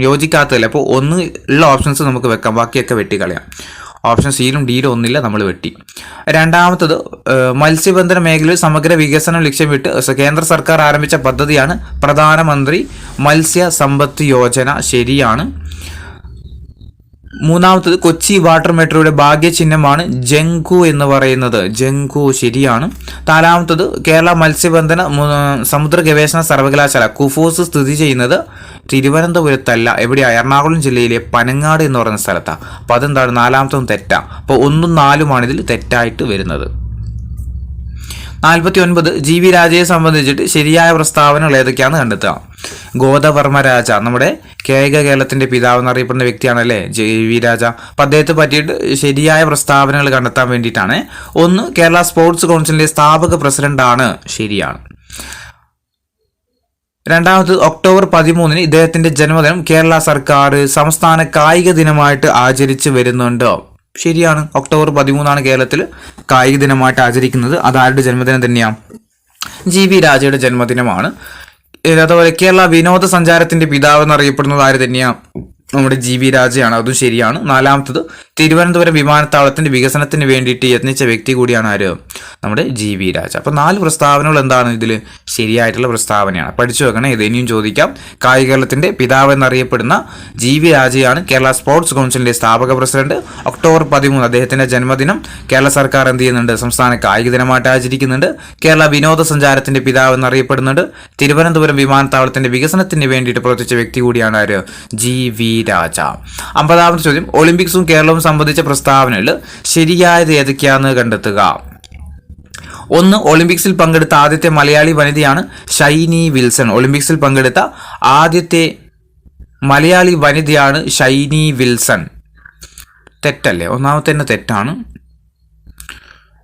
യോജിക്കാത്തതല്ലേ? അപ്പോൾ 1 ഉള്ള ഓപ്ഷൻസ് നമുക്ക് വെക്കാം, ബാക്കിയൊക്കെ വെട്ടിക്കളയാം. ഓപ്ഷൻ സിയിലും ഡിയിലും ഒന്നില്ല, നമ്മൾ വെട്ടി. 2ാമത്തത് മത്സ്യബന്ധന മേഖലയിൽ സമഗ്ര വികസനം ലക്ഷ്യമിട്ട് കേന്ദ്ര സർക്കാർ ആരംഭിച്ച പദ്ധതിയാണ് പ്രധാനമന്ത്രി മത്സ്യ സമ്പത്ത് യോജന. ശരിയാണ്. 3ാമത്തത് കൊച്ചി വാട്ടർ മെട്രോയുടെ ഭാഗ്യചിഹ്നമാണ് ജംഗു എന്ന് പറയുന്നത്. ജംഗു ശരിയാണ്. 4ാമത്തത് കേരള മത്സ്യബന്ധന സമുദ്ര ഗവേഷണ സർവകലാശാല കുഫോസ് സ്ഥിതി ചെയ്യുന്നത് തിരുവനന്തപുരത്തല്ല. എവിടെയാ? എറണാകുളം ജില്ലയിലെ പനങ്ങാട് എന്ന് പറയുന്ന സ്ഥലത്താണ്. അപ്പോൾ അതെന്താണ്? 4ാമത്തതും തെറ്റാ. അപ്പോൾ 1ഉം 4ഉമാണ് ഇതിൽ തെറ്റായിട്ട് വരുന്നത്. 49 GV രാജയെ സംബന്ധിച്ചിട്ട് ശരിയായ പ്രസ്താവനകൾ ഏതൊക്കെയാണെന്ന് കണ്ടെത്തുക. ഗോദവർമ്മ രാജ നമ്മുടെ കേരളത്തിന്റെ പിതാവ് എന്നറിയപ്പെടുന്ന വ്യക്തിയാണല്ലേ GV രാജ. അപ്പം അദ്ദേഹത്തെ പറ്റിയിട്ട് ശരിയായ പ്രസ്താവനകൾ കണ്ടെത്താൻ വേണ്ടിയിട്ടാണ്. 1. കേരള സ്പോർട്സ് കൗൺസിലിന്റെ സ്ഥാപക പ്രസിഡന്റാണ്. ശരിയാണ്. 2. ഒക്ടോബർ 13 ഇദ്ദേഹത്തിന്റെ ജന്മദിനം കേരള സർക്കാർ സംസ്ഥാന കായിക ദിനമായിട്ട് ആചരിച്ചു വരുന്നുണ്ട്. ശരിയാണ്. ഒക്ടോബർ 13 കേരളത്തിൽ കായിക ദിനമായിട്ട് ആചരിക്കുന്നത്. അതാരുടെ ജന്മദിനം തന്നെയാണ്? GV രാജയുടെ ജന്മദിനമാണ്. അതുപോലെ കേരള വിനോദസഞ്ചാരത്തിന്റെ പിതാവ് എന്നറിയപ്പെടുന്നത് ആര് തന്നെയാണ്? നമ്മുടെ GV രാജയാണ്. അതും ശരിയാണ്. 4ാമത്തത് തിരുവനന്തപുരം വിമാനത്താവളത്തിന്റെ വികസനത്തിന് വേണ്ടിയിട്ട് യത്നിച്ച വ്യക്തി കൂടിയാണ് ആര്? നമ്മുടെ GV രാജ. അപ്പോൾ 4 പ്രസ്താവനകൾ എന്താണ് ഇതിൽ ശരിയായിട്ടുള്ള പ്രസ്താവനയാണ്. പഠിച്ചു വെക്കണേ, ഇത് ഇനിയും ചോദിക്കാം. കായികേരളത്തിന്റെ പിതാവ് എന്നറിയപ്പെടുന്ന GV രാജയാണ് കേരള സ്പോർട്സ് കൗൺസിലിന്റെ സ്ഥാപക പ്രസിഡന്റ്. ഒക്ടോബർ 13 അദ്ദേഹത്തിന്റെ ജന്മദിനം. കേരള സർക്കാർ എന്ത് ചെയ്യുന്നുണ്ട്? സംസ്ഥാന കായിക ദിനമായിട്ട് ആചരിക്കുന്നുണ്ട്. കേരള വിനോദസഞ്ചാരത്തിന്റെ പിതാവ് എന്നറിയപ്പെടുന്നുണ്ട്. തിരുവനന്തപുരം വിമാനത്താവളത്തിന്റെ വികസനത്തിന് വേണ്ടിയിട്ട് പ്രവർത്തിച്ച വ്യക്തി കൂടിയാണ് ആര്? GV രാജ. 50ാമത്തെ ചോദ്യം ഒളിമ്പിക്സും കേരളവും സംബന്ധിച്ച പ്രസ്താവനയിൽ ശരിയായത് ഏതൊക്കെയാണെന്ന് കണ്ടെത്തുക. 1. ഒളിമ്പിക്സിൽ പങ്കെടുത്ത ആദ്യത്തെ മലയാളി വനിതയാണ് ഷൈനി വിൽസൺ. ഒളിമ്പിക്സിൽ പങ്കെടുത്ത ആദ്യത്തെ മലയാളി വനിതയാണ് ഷൈനി വിൽസൺ. തെറ്റല്ലേ? 1ാമത്തെ തന്നെ തെറ്റാണ്.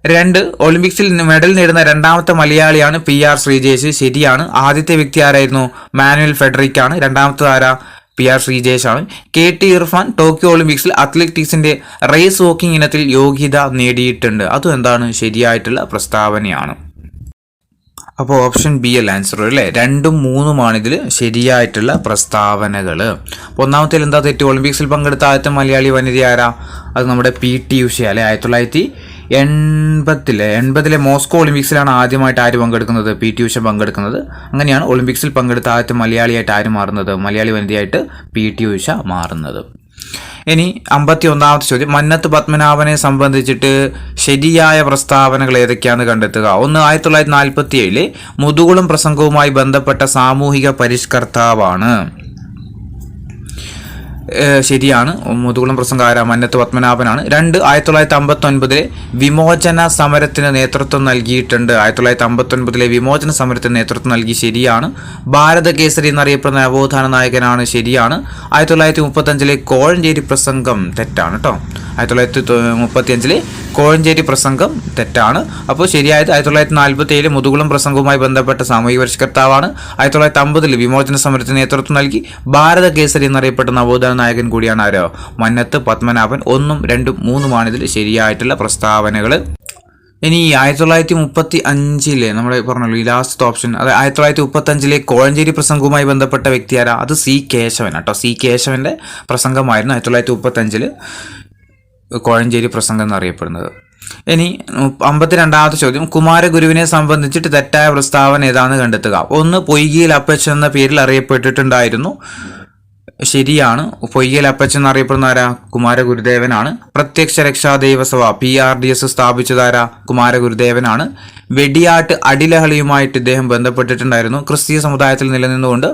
2. ഒളിമ്പിക്സിൽ മെഡൽ നേടുന്ന 2ാമത്തെ മലയാളിയാണ് PR ശ്രീജേഷ്. ശരിയാണ്. ആദ്യത്തെ വ്യക്തി ആരായിരുന്നു? മാനുവൽ ഫെഡറിക് ആണ്. 2ാമത്തെ ആരാ? PR ശ്രീജേഷ് ആണ്. KT ഇർഫാൻ ടോക്കിയോ ഒളിമ്പിക്സിൽ അത്ലറ്റിക്സിന്റെ റേസ് വാക്കിംഗ് ഇനത്തിൽ യോഗ്യത നേടിയിട്ടുണ്ട്. അതും എന്താണ്? ശരിയായിട്ടുള്ള പ്രസ്താവനയാണ്. അപ്പോൾ ഓപ്ഷൻ ബി അല്ല ആൻസർ അല്ലേ? 2ഉം 3ഉമാണ് ഇതിൽ ശരിയായിട്ടുള്ള പ്രസ്താവനകൾ. അപ്പോൾ 1ാമത്തേൽ എന്താ തെറ്റ്? ഒളിമ്പിക്സിൽ പങ്കെടുത്ത ആദ്യത്തെ മലയാളി വനിത ആരാ? അത് നമ്മുടെ PT ഉഷ അല്ലെ. 1980 മോസ്കോ ഒളിമ്പിക്സിലാണ് ആദ്യമായിട്ട് ആര് പങ്കെടുക്കുന്നത്? PT ഉഷ പങ്കെടുക്കുന്നത്. അങ്ങനെയാണ് ഒളിമ്പിക്സിൽ പങ്കെടുത്ത ആദ്യത്തെ മലയാളിയായിട്ട് ആര് മാറുന്നത്? മലയാളി വനിതയായിട്ട് PT ഉഷ മാറുന്നത്. ഇനി 51ാമത്തെ ചോദ്യം മന്നത്ത് പത്മനാഭനെ സംബന്ധിച്ചിട്ട് ശരിയായ പ്രസ്താവനകൾ ഏതൊക്കെയാണെന്ന് കണ്ടെത്തുക. 1. 1947 മുതുകുളം പ്രസംഗവുമായി ബന്ധപ്പെട്ട സാമൂഹിക പരിഷ്കർത്താവാണ്. ശരിയാണ്. മുതുകുളം പ്രസംഗാര മന്നത്ത് പത്മനാഭനാണ്. 2. 1959 വിമോചന സമരത്തിന് നേതൃത്വം നൽകിയിട്ടുണ്ട്. 1959 വിമോചന സമരത്തിന് നേതൃത്വം നൽകി. ശരിയാണ്. ഭാരത കേസരി എന്നറിയപ്പെടുന്ന നവോത്ഥാന നായകനാണ്. ശരിയാണ്. 1935 കോഴഞ്ചേരി പ്രസംഗം തെറ്റാണ് കേട്ടോ. 1935 കോഴഞ്ചേരി പ്രസംഗം തെറ്റാണ്. അപ്പോൾ ശരിയായത് 1947 മുതുകുളം പ്രസംഗവുമായി ബന്ധപ്പെട്ട സാമൂഹിക പരിഷ്കർത്താവാണ്. 1950 വിമോചന സമരത്തിന് നേതൃത്വം നൽകി. ഭാരത കേസരി എന്നറിയപ്പെട്ട നവോത്ഥാന നായകൻ കൂടിയാണ് ആരോ? മന്നത്ത് പത്മനാഭൻ. 1ഉം 2ഉം 3ഉമാണ് ഇതിൽ ശരിയായിട്ടുള്ള പ്രസ്താവനകൾ. ഇനി 1935 നമ്മൾ പറഞ്ഞല്ലോ ഈ ലാസ്റ്റ് ഓപ്ഷൻ, അത് 1935 കോഴഞ്ചേരി പ്രസംഗവുമായി ബന്ധപ്പെട്ട വ്യക്തി ആരാ? അത് സി കേശവൻ കേട്ടോ. സി കേശവന്റെ പ്രസംഗമായിരുന്നു 1935 കോഴഞ്ചേരി പ്രസംഗം എന്നറിയപ്പെടുന്നത്. ഇനി 52ാമത്തെ ചോദ്യം, കുമാരഗുരുവിനെ സംബന്ധിച്ചിട്ട് തെറ്റായ പ്രസ്താവന ഏതാണെന്ന് കണ്ടെത്തുക. ഒന്ന്, പൊയ്കയിൽ അപ്പച്ചൻ എന്ന പേരിൽ അറിയപ്പെട്ടിട്ടുണ്ടായിരുന്നു. ശരിയാണ്. പൊയ്കയിൽ അപ്പച്ചൻ എന്നറിയപ്പെടുന്ന ആരാ? കുമാരഗുരുദേവനാണ്. പ്രത്യക്ഷ രക്ഷാ ദൈവസഭ PRDS സ്ഥാപിച്ചതാരാ? കുമാരഗുരുദേവനാണ്. വെടിയാട്ട് അടിലഹളിയുമായിട്ട് ഇദ്ദേഹം ബന്ധപ്പെട്ടിട്ടുണ്ടായിരുന്നു. ക്രിസ്തീയ സമുദായത്തിൽ നിലനിന്നുകൊണ്ട്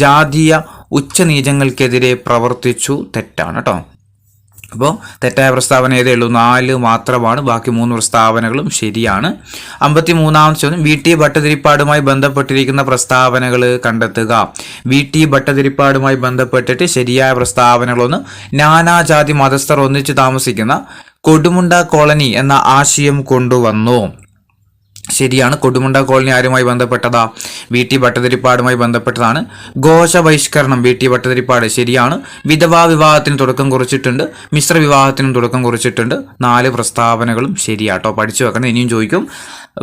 ജാതീയ ഉച്ചനീചങ്ങൾക്കെതിരെ പ്രവർത്തിച്ചു. തെറ്റാണ് കേട്ടോ. അപ്പോൾ തെറ്റായ പ്രസ്താവന ഏതേ ഉള്ളൂ? 4 മാത്രമാണ്. ബാക്കി 3 പ്രസ്താവനകളും ശരിയാണ്. 53ാമത്തെ ചോദ്യം, VT ഭട്ടതിരിപ്പാടുമായി ബന്ധപ്പെട്ടിരിക്കുന്ന പ്രസ്താവനകൾ കണ്ടെത്തുക. VT ഭട്ടതിരിപ്പാടുമായി ബന്ധപ്പെട്ടിട്ട് ശരിയായ പ്രസ്താവനകളൊന്ന്, നാനാജാതി മതസ്ഥർ ഒന്നിച്ച് താമസിക്കുന്ന കൊടുമുണ്ട കോളനി എന്ന ആശയം കൊണ്ടുവന്നു. ശരിയാണ്. കൊടുമുണ്ട കോളനി ആരുമായി ബന്ധപ്പെട്ടതാ? VT ഭട്ടതിരിപ്പാടുമായി ബന്ധപ്പെട്ടതാണ്. ഘോഷബഹിഷ്കരണം VT ഭട്ടതിരിപ്പാട്. ശരിയാണ്. വിധവാ വിവാഹത്തിന് തുടക്കം കുറിച്ചിട്ടുണ്ട്. മിശ്ര വിവാഹത്തിനും തുടക്കം കുറിച്ചിട്ടുണ്ട്. 4 പ്രസ്താവനകളും ശരിയാട്ടോ. പഠിച്ചു വെക്കണം, ഇനിയും ചോദിക്കും.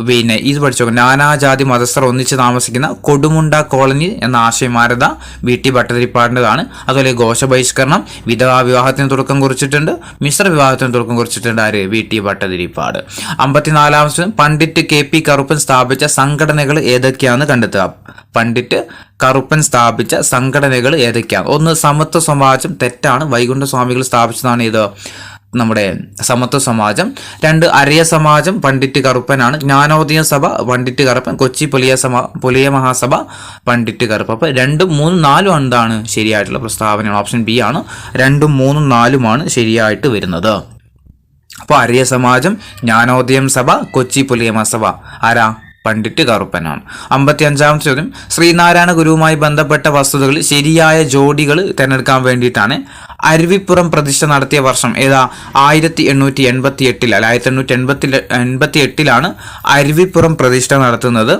പിന്നെ ഇത് പഠിച്ചു നോക്കാം. നാനാജാതി മതസ്ഥർ ഒന്നിച്ച് താമസിക്കുന്ന കൊടുമുണ്ട കോളനി എന്ന ആശയം ആരതാ? VT ഭട്ടതിരിപ്പാടിൻ്റെതാണ്. അതുപോലെ ഘോഷബഹിഷ്കരണം, വിധവാ വിവാഹത്തിന് തുടക്കം കുറിച്ചിട്ടുണ്ട്. മിശ്ര വിവാഹത്തിന് തുടക്കം കുറിച്ചിട്ടുണ്ട് ആര്? VT ഭട്ടതിരിപ്പാട്. 54ാമത്തെ, പണ്ഡിറ്റ് KP കറുപ്പൻ സ്ഥാപിച്ച സംഘടനകൾ ഏതൊക്കെയാണെന്ന് കണ്ടെത്തുക. പണ്ഡിറ്റ് കറുപ്പൻ സ്ഥാപിച്ച സംഘടനകൾ ഏതൊക്കെയാണ്? 1, സമത്വ സമാജം. തെറ്റാണ്. വൈകുണ്ഠ സ്വാമികൾ സ്ഥാപിച്ചതാണ് ഇത് നമ്മുടെ സമത്വ സമാജം. 2, അരയ സമാജം. പണ്ഡിറ്റ് കറുപ്പനാണ്. ജ്ഞാനോദയ സഭ പണ്ഡിറ്റ് കറുപ്പൻ. കൊച്ചി പുലിയ മഹാസഭ പണ്ഡിറ്റ് കറുപ്പൻ. അപ്പോൾ 2, 3, 4 എന്താണ് ശരിയായിട്ടുള്ള പ്രസ്താവനയാണ്? ഓപ്ഷൻ ബി ആണ്. 2, 3, 4 ശരിയായിട്ട് വരുന്നത്. അപ്പോൾ അരയ സമാജം, ജ്ഞാനോദയം സഭ, കൊച്ചി പുലിയ മഹാസഭ ആരാ? പണ്ഡിറ്റ് കറുപ്പനാണ്. 55ാമത്തെ ചോദ്യം, ശ്രീനാരായണ ഗുരുവുമായി ബന്ധപ്പെട്ട വസ്തുതകൾ ശരിയായ ജോഡികൾ തിരഞ്ഞെടുക്കാൻ വേണ്ടിയിട്ടാണ്. അരുവിപ്പുറം പ്രതിഷ്ഠ നടത്തിയ വർഷം ഏതാ? 1888 അല്ല, 1888 അരുവിപ്പുറം പ്രതിഷ്ഠ നടത്തുന്നത്.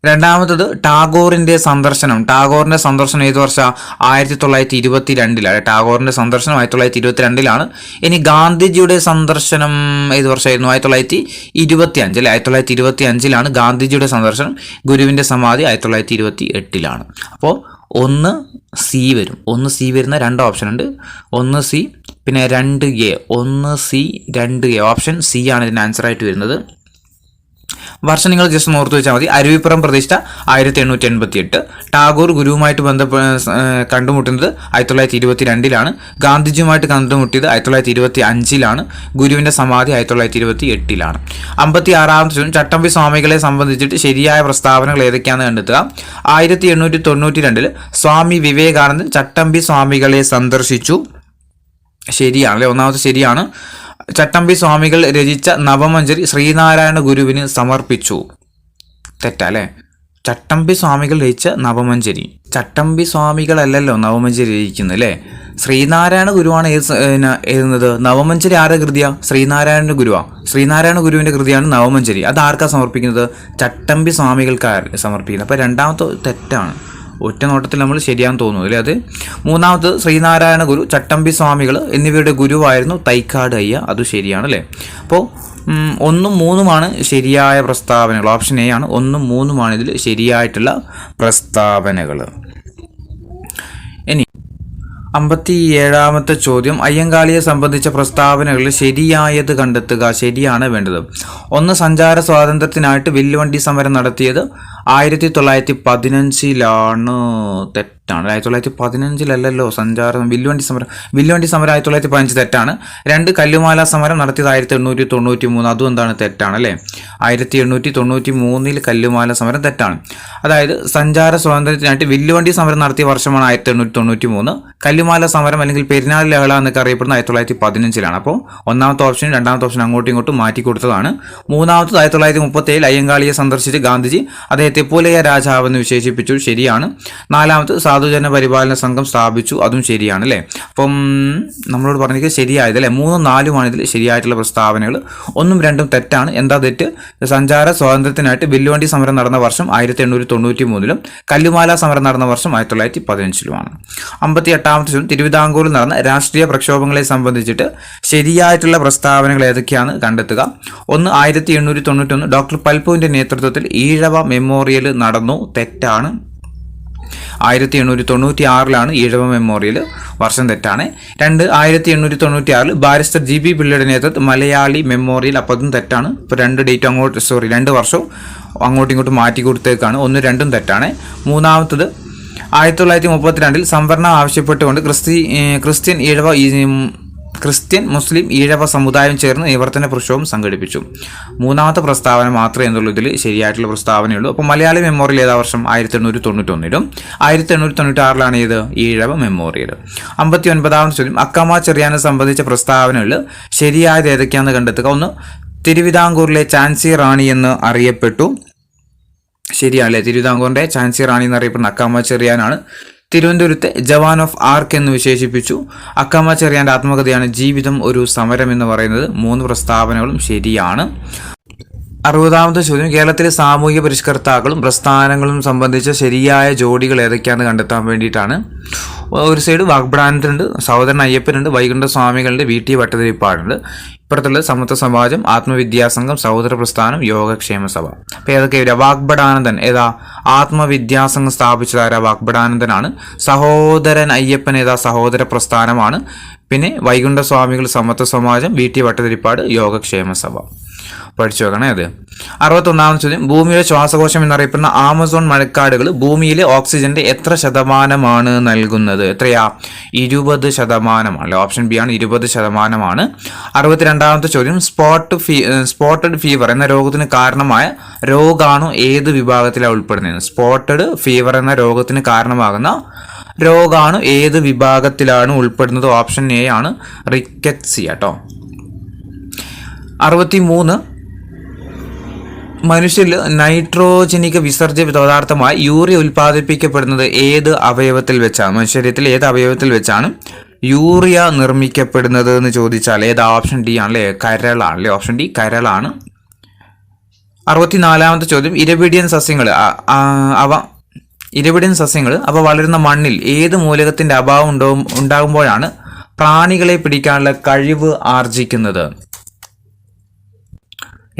രണ്ടാമത്തത് ടാഗോറിന്റെ സന്ദർശനം. ടാഗോറിന്റെ സന്ദർശനം ഏത് വർഷം? 1922. ടാഗോറിന്റെ സന്ദർശനം 1922. ഇനി ഗാന്ധിജിയുടെ സന്ദർശനം ഏത് വർഷമായിരുന്നു? 1925 അല്ലെ. 1925 ഗാന്ധിജിയുടെ സന്ദർശനം. ഗുരുവിന്റെ സമാധി 1928. അപ്പോൾ 1 C വരും. 1 C വരുന്ന 2 ഓപ്ഷൻ ഉണ്ട്. 1 C പിന്നെ 2A. 1 C 2A. Option C ആണ് ഇതിന് ആൻസർ ആയിട്ട് വരുന്നത്. വർഷം നിങ്ങൾ ജസ്റ്റ് ഓർത്തു വെച്ചാൽ മതി. അരുവിപ്പുറം പ്രതിഷ്ഠ 1888. ടാഗോർ ഗുരുവുമായിട്ട് കണ്ടുമുട്ടുന്നത് 1922. ഗാന്ധിജിയുമായിട്ട് കണ്ടുമുട്ടിയത് 1925. ഗുരുവിന്റെ സമാധി 1928. 56ാമത്തെ ചോദ്യം, ചട്ടമ്പി സ്വാമികളെ സംബന്ധിച്ചിട്ട് ശരിയായ പ്രസ്താവനകൾ ഏതൊക്കെയാണെന്ന് കണ്ടെത്തുക. 1892 സ്വാമി വിവേകാനന്ദൻ ചട്ടമ്പി സ്വാമികളെ സന്ദർശിച്ചു. ശരിയാണല്ലേ. ഒന്നാമത്തെ ശരിയാണ്. ചട്ടമ്പി സ്വാമികൾ രചിച്ച നവമഞ്ജരി ശ്രീനാരായണ ഗുരുവിന് സമർപ്പിച്ചു. തെറ്റല്ലേ. ചട്ടമ്പി സ്വാമികൾ രചിച്ച നവമഞ്ജരി. ചട്ടമ്പി സ്വാമികളല്ലല്ലോ നവമഞ്ജരി രചിക്കുന്നത് അല്ലേ. ശ്രീനാരായണ ഗുരുവാണ് എഴുതുന്നത്. നവമഞ്ജരി ആരുടെ കൃതിയാ? ശ്രീനാരായണ ഗുരുവാ. ശ്രീനാരായണ ഗുരുവിന്റെ കൃതിയാണ് നവമഞ്ജരി. അത് ആർക്കാ സമർപ്പിക്കുന്നത്? ചട്ടമ്പി സ്വാമികൾക്കാണ് സമർപ്പിക്കുന്നത്. അപ്പോൾ രണ്ടാമത്തെ തെറ്റാണ്. ഒറ്റ നോട്ടത്തിൽ നമ്മൾ ശരിയാന്ന് തോന്നുന്നു അല്ലേ. അത് മൂന്നാമത് ശ്രീനാരായണ ഗുരു, ചട്ടമ്പി സ്വാമികൾ എന്നിവയുടെ ഗുരുവായിരുന്നു തൈക്കാട് അയ്യ. അത് ശരിയാണ് അല്ലേ. അപ്പോൾ 1, 3 ശരിയായ പ്രസ്താവനകൾ. ഓപ്ഷൻ എ ആണ്. 1, 3 ഇതിൽ ശരിയായിട്ടുള്ള പ്രസ്താവനകൾ. ഇനി 57ാമത്തെ ചോദ്യം, അയ്യങ്കാളിയെ സംബന്ധിച്ച പ്രസ്താവനകളിൽ ശരിയായത് കണ്ടെത്തുക. ശരിയാണ് വേണ്ടത്. 1, സഞ്ചാര സ്വാതന്ത്ര്യത്തിനായിട്ട് വില്ലുവണ്ടി സമരം നടത്തിയത് 1915. തെറ്റാണ്. 1915 വില്ലുവണ്ടി സമരം 1915 തെറ്റാണ്. 2, കല്ലുമാല സമരം നടത്തിയത് 1893. അതും എന്താണ്? തെറ്റാണ് അല്ലേ. 1893 കല്ലുമാല സമരം തെറ്റാണ്. അതായത് സഞ്ചാര സ്വാതന്ത്ര്യത്തിനായിട്ട് വില്ലുവണ്ടി സമരം നടത്തിയ വർഷമാണ് 1893. കല്ലുമാല സമരം അല്ലെങ്കിൽ പെരിനാൾ ലഹള എന്നൊക്കെ അറിയപ്പെടുന്ന 1915. അപ്പോൾ ഒന്നാമത്തെ ഓപ്ഷൻ 2ാമത്തെ ഓപ്ഷൻ അങ്ങോട്ടും ഇങ്ങോട്ടും മാറ്റി കൊടുത്തതാണ്. മൂന്നാമത്തത് 1937 അയ്യങ്കാളിയെ സന്ദർശിച്ച് ഗാന്ധിജി അദ്ദേഹത്തെ അദ്ദേഹത്തെ പുലയ രാജാവ് എന്ന് വിശേഷിപ്പിച്ചു, ശരിയാണ്. നാലാമത് സാധുജന പരിപാലന സംഘം സ്ഥാപിച്ചു, അതും ശരിയാണ് അല്ലേ. അപ്പം നമ്മളോട് പറഞ്ഞിരിക്കുന്നത് ശരിയായത് അല്ലേ. 3ഉം 4ഉമാണ് ഇതിൽ ശരിയായിട്ടുള്ള പ്രസ്താവനകൾ. 1ഉം 2ഉം തെറ്റാണ്. എന്താ തെറ്റ്? സഞ്ചാര സ്വാതന്ത്ര്യത്തിനായിട്ട് വില്ലുവണ്ടി സമരം നടന്ന വർഷം 1893-ലും കല്ലുമാല സമരം നടന്ന വർഷം 1915-ലുമാണ്. 58ാമത്തെ ചോദ്യം, തിരുവിതാംകൂറിൽ നടന്ന രാഷ്ട്രീയ പ്രക്ഷോഭങ്ങളെ സംബന്ധിച്ചിട്ട് ശരിയായിട്ടുള്ള പ്രസ്താവനകൾ ഏതൊക്കെയാണ് കണ്ടെത്തുക. 1, 1891 ഡോക്ടർ പൽപുവിന്റെ നേതൃത്വത്തിൽ ഈഴവ മെമ്മോറിയൽ നടന്നു, തെറ്റാണ്. 1896-ലാണ് ഈഴവ മെമ്മോറിയൽ, വർഷം തെറ്റാണ്. 2, 1896 ബാരിസ്റ്റർ GB പിള്ളയുടെ നേതൃത്വത്തിൽ മലയാളി മെമ്മോറിയൽ, അപ്പോൾ അതും തെറ്റാണ്. ഇപ്പോൾ 2 ഡേറ്റ് രണ്ട് വർഷവും അങ്ങോട്ടും ഇങ്ങോട്ടും മാറ്റി കൊടുത്തേക്കാണ്. 1, 2ഉം തെറ്റാണ്. മൂന്നാമത്തത് 1932 സംവരണം ആവശ്യപ്പെട്ടുകൊണ്ട് ക്രിസ്ത്യൻ മുസ്ലിം ഈഴവ സമുദായം ചേർന്ന് നിവർത്തന പ്രക്ഷോഭം സംഘടിപ്പിച്ചു. മൂന്നാമത്തെ പ്രസ്താവന മാത്രമേ എന്തുള്ളൂ ഇതിൽ ശരിയായിട്ടുള്ള പ്രസ്താവനയുള്ളൂ. അപ്പോൾ മലയാളി മെമ്മോറിയൽ ഏതാ വർഷം? 1891-ലും 1896-ലാണ് ഇത് ഈഴവ മെമ്മോറിയൽ. 59ാമത്തെ ചോദ്യം, അക്കമ്മ ചെറിയാനെ സംബന്ധിച്ച പ്രസ്താവനകളിൽ ശരിയായത് ഏതൊക്കെയാണെന്ന് കണ്ടെത്തുക. 1, തിരുവിതാംകൂറിലെ ഝാൻസി റാണി എന്ന് അറിയപ്പെട്ടു, ശരിയാണല്ലേ. തിരുവിതാംകൂറിന്റെ ഝാൻസി റാണി എന്നറിയപ്പെടുന്ന അക്കമ്മ ചെറിയാനാണ്. തിരുവനന്തപുരത്തെ ജവാൻ ഓഫ് ആർക്ക് എന്ന് വിശേഷിപ്പിച്ചു. അക്കമ്മ ചെറിയാന്റെ ആത്മകഥയാണ് ജീവിതം ഒരു സമരം എന്ന് പറയുന്നത്. 3 പ്രസ്താവനകളും ശരിയാണ്. 60ാമത്തെ ചോദ്യം, കേരളത്തിലെ സാമൂഹിക പരിഷ്കർത്താക്കളും പ്രസ്ഥാനങ്ങളും സംബന്ധിച്ച ശരിയായ ജോഡികൾ ഏതൊക്കെയാണെന്ന് കണ്ടെത്താൻ വേണ്ടിയിട്ടാണ്. ഒരു സൈഡ് വാഗ്ഭടാനന്ദനുണ്ട്, സഹോദരൻ അയ്യപ്പനുണ്ട്, വൈകുണ്ഠ സ്വാമികളുടെ VT ഭട്ടതിരിപ്പാടുണ്ട്. ഇപ്പുറത്തുള്ളത് സമത്വ സമാജം, ആത്മവിദ്യാസംഘം, സഹോദര പ്രസ്ഥാനം, യോഗക്ഷേമ സഭ. അപ്പോൾ ഏതൊക്കെ വരിക? വാഗ്ഭടാനന്ദൻ ഏതാ? ആത്മവിദ്യാസംഘം സ്ഥാപിച്ചതാരാ? വാഗ്ഭടാനന്ദനാണ്. സഹോദരൻ അയ്യപ്പൻ ഏതാ? സഹോദര പ്രസ്ഥാനമാണ്. പിന്നെ വൈകുണ്ഠ സ്വാമികൾ സമത്വ സമാജം, VT ഭട്ടതിരിപ്പാട്, യോഗക്ഷേമ സഭ. പഠിച്ചു വെക്കണേ അത്. 61ാമത്തെ ചോദ്യം, ഭൂമിയുടെ ശ്വാസകോശം എന്നറിയപ്പെടുന്ന ആമസോൺ മഴക്കാടുകൾ ഭൂമിയിലെ ഓക്സിജന്റെ എത്ര ശതമാനമാണ് നൽകുന്നത്? എത്രയാ? 20%. ഓപ്ഷൻ ബി ആണ്, 20%. 62ാമത്തെ ചോദ്യം, സ്പോട്ടഡ് ഫീവർ എന്ന രോഗത്തിന് കാരണമായ രോഗാണു ഏത് വിഭാഗത്തിലാണ് ഉൾപ്പെടുന്നത്? സ്പോട്ടഡ് ഫീവർ എന്ന രോഗത്തിന് കാരണമാകുന്ന രോഗാണു ഏത് വിഭാഗത്തിലാണ് ഉൾപ്പെടുന്നത്? ഓപ്ഷൻ എ ആണ്, റിക്കറ്റ്സിയ കേട്ടോ. 63, മനുഷ്യരിൽ നൈട്രോജനിക വിസർജ്യ പദാർത്ഥമായി യൂറിയ ഉൽപ്പാദിപ്പിക്കപ്പെടുന്നത് ഏത് അവയവത്തിൽ വെച്ചാണ്? മനുഷ്യരീരത്തിൽ ഏത് അവയവത്തിൽ വെച്ചാണ് യൂറിയ നിർമ്മിക്കപ്പെടുന്നത് എന്ന് ചോദിച്ചാൽ ഏതാ? ഓപ്ഷൻ ഡി ആണല്ലേ, കരളാണല്ലേ. Option D കരളാണ്. 64ാമത്തെ ചോദ്യം, ഇരപിഡിയൻ സസ്യങ്ങൾ അവ വളരുന്ന മണ്ണിൽ ഏത് മൂലകത്തിന്റെ അഭാവം ഉണ്ടാകുമ്പോഴാണ് പ്രാണികളെ പിടിക്കാനുള്ള കഴിവ് ആർജിക്കുന്നത്?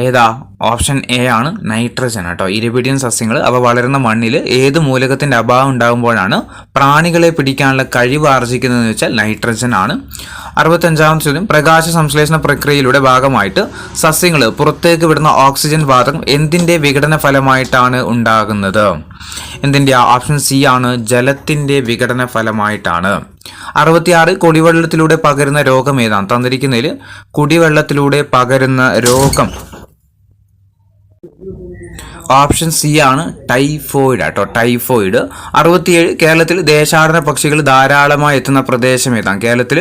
ഏതാ? ഓപ്ഷൻ എ ആണ്, നൈട്രജൻ കേട്ടോ. ഇരപിഡിയൻ സസ്യങ്ങൾ അവ വളരുന്ന മണ്ണിൽ ഏത് മൂലകത്തിന്റെ അഭാവം ഉണ്ടാകുമ്പോഴാണ് പ്രാണികളെ പിടിക്കാനുള്ള കഴിവ് ആർജിക്കുന്നതെന്ന് വെച്ചാൽ നൈട്രജൻ ആണ്. 65ാമത്തെ ചോദ്യം, പ്രകാശ സംശ്ലേഷണ പ്രക്രിയയിലൂടെ ഭാഗമായിട്ട് സസ്യങ്ങൾ പുറത്തേക്ക് വിടുന്ന ഓക്സിജൻ വാതകം എന്തിന്റെ വിഘടന ഫലമായിട്ടാണ് ഉണ്ടാകുന്നത്? എന്തിന്റെ? ഓപ്ഷൻ സി ആണ്, ജലത്തിന്റെ വിഘടന ഫലമായിട്ടാണ്. 66, കുടിവെള്ളത്തിലൂടെ പകരുന്ന രോഗം ഏതാണ്? തന്നിരിക്കുന്നതിൽ കുടിവെള്ളത്തിലൂടെ പകരുന്ന രോഗം ഓപ്ഷൻ സി ആണ്, ടൈഫോയിഡ് കേട്ടോ. ടൈഫോയിഡ്. 67, കേരളത്തിൽ ദേശാടന പക്ഷികൾ ധാരാളമായി എത്തുന്ന പ്രദേശം ഏതാണ്? കേരളത്തിൽ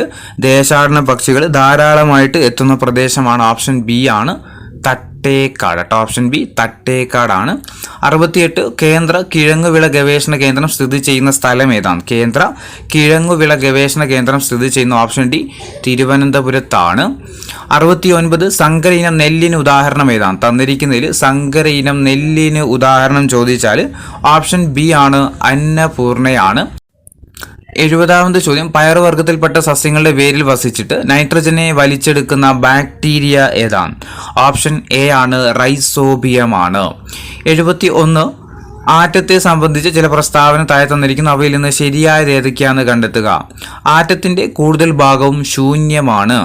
ദേശാടന പക്ഷികൾ ധാരാളമായിട്ട് എത്തുന്ന പ്രദേശമാണ്. ഓപ്ഷൻ ബി ആണ്, തട്ടേക്കാട് കേട്ടോ. Option B തട്ടേക്കാടാണ്. 68, കേന്ദ്ര കിഴങ്ങുവിള ഗവേഷണ കേന്ദ്രം സ്ഥിതി ചെയ്യുന്ന സ്ഥലം ഏതാണ്? കേന്ദ്ര കിഴങ്ങുവിള ഗവേഷണ കേന്ദ്രം സ്ഥിതി ചെയ്യുന്ന ഓപ്ഷൻ ഡി, തിരുവനന്തപുരത്താണ്. 69, സങ്കര ഇനം നെല്ലിന് ഉദാഹരണം ഏതാണ്? തന്നിരിക്കുന്നതിൽ സങ്കര ഇനം നെല്ലിന് ഉദാഹരണം ചോദിച്ചാൽ ഓപ്ഷൻ ബി ആണ്, അന്നപൂർണയാണ്. 70ാമത്തെ ചോദ്യം, പയറുവർഗത്തിൽപ്പെട്ട സസ്യങ്ങളുടെ വേരിൽ വസിച്ചിട്ട് നൈട്രജനെ വലിച്ചെടുക്കുന്ന ബാക്ടീരിയ ഏതാണ്? ഓപ്ഷൻ എ ആണ്, റൈസോബിയമാണ്. 71, ആറ്റത്തെ സംബന്ധിച്ച് ചില പ്രസ്താവന താഴെ തന്നിരിക്കുന്നു. അവയിൽ നിന്ന് ശരിയായത് ഏതൊക്കെയാണെന്ന് കണ്ടെത്തുക. ആറ്റത്തിന്റെ കൂടുതൽ ഭാഗവും ശൂന്യമാണ്.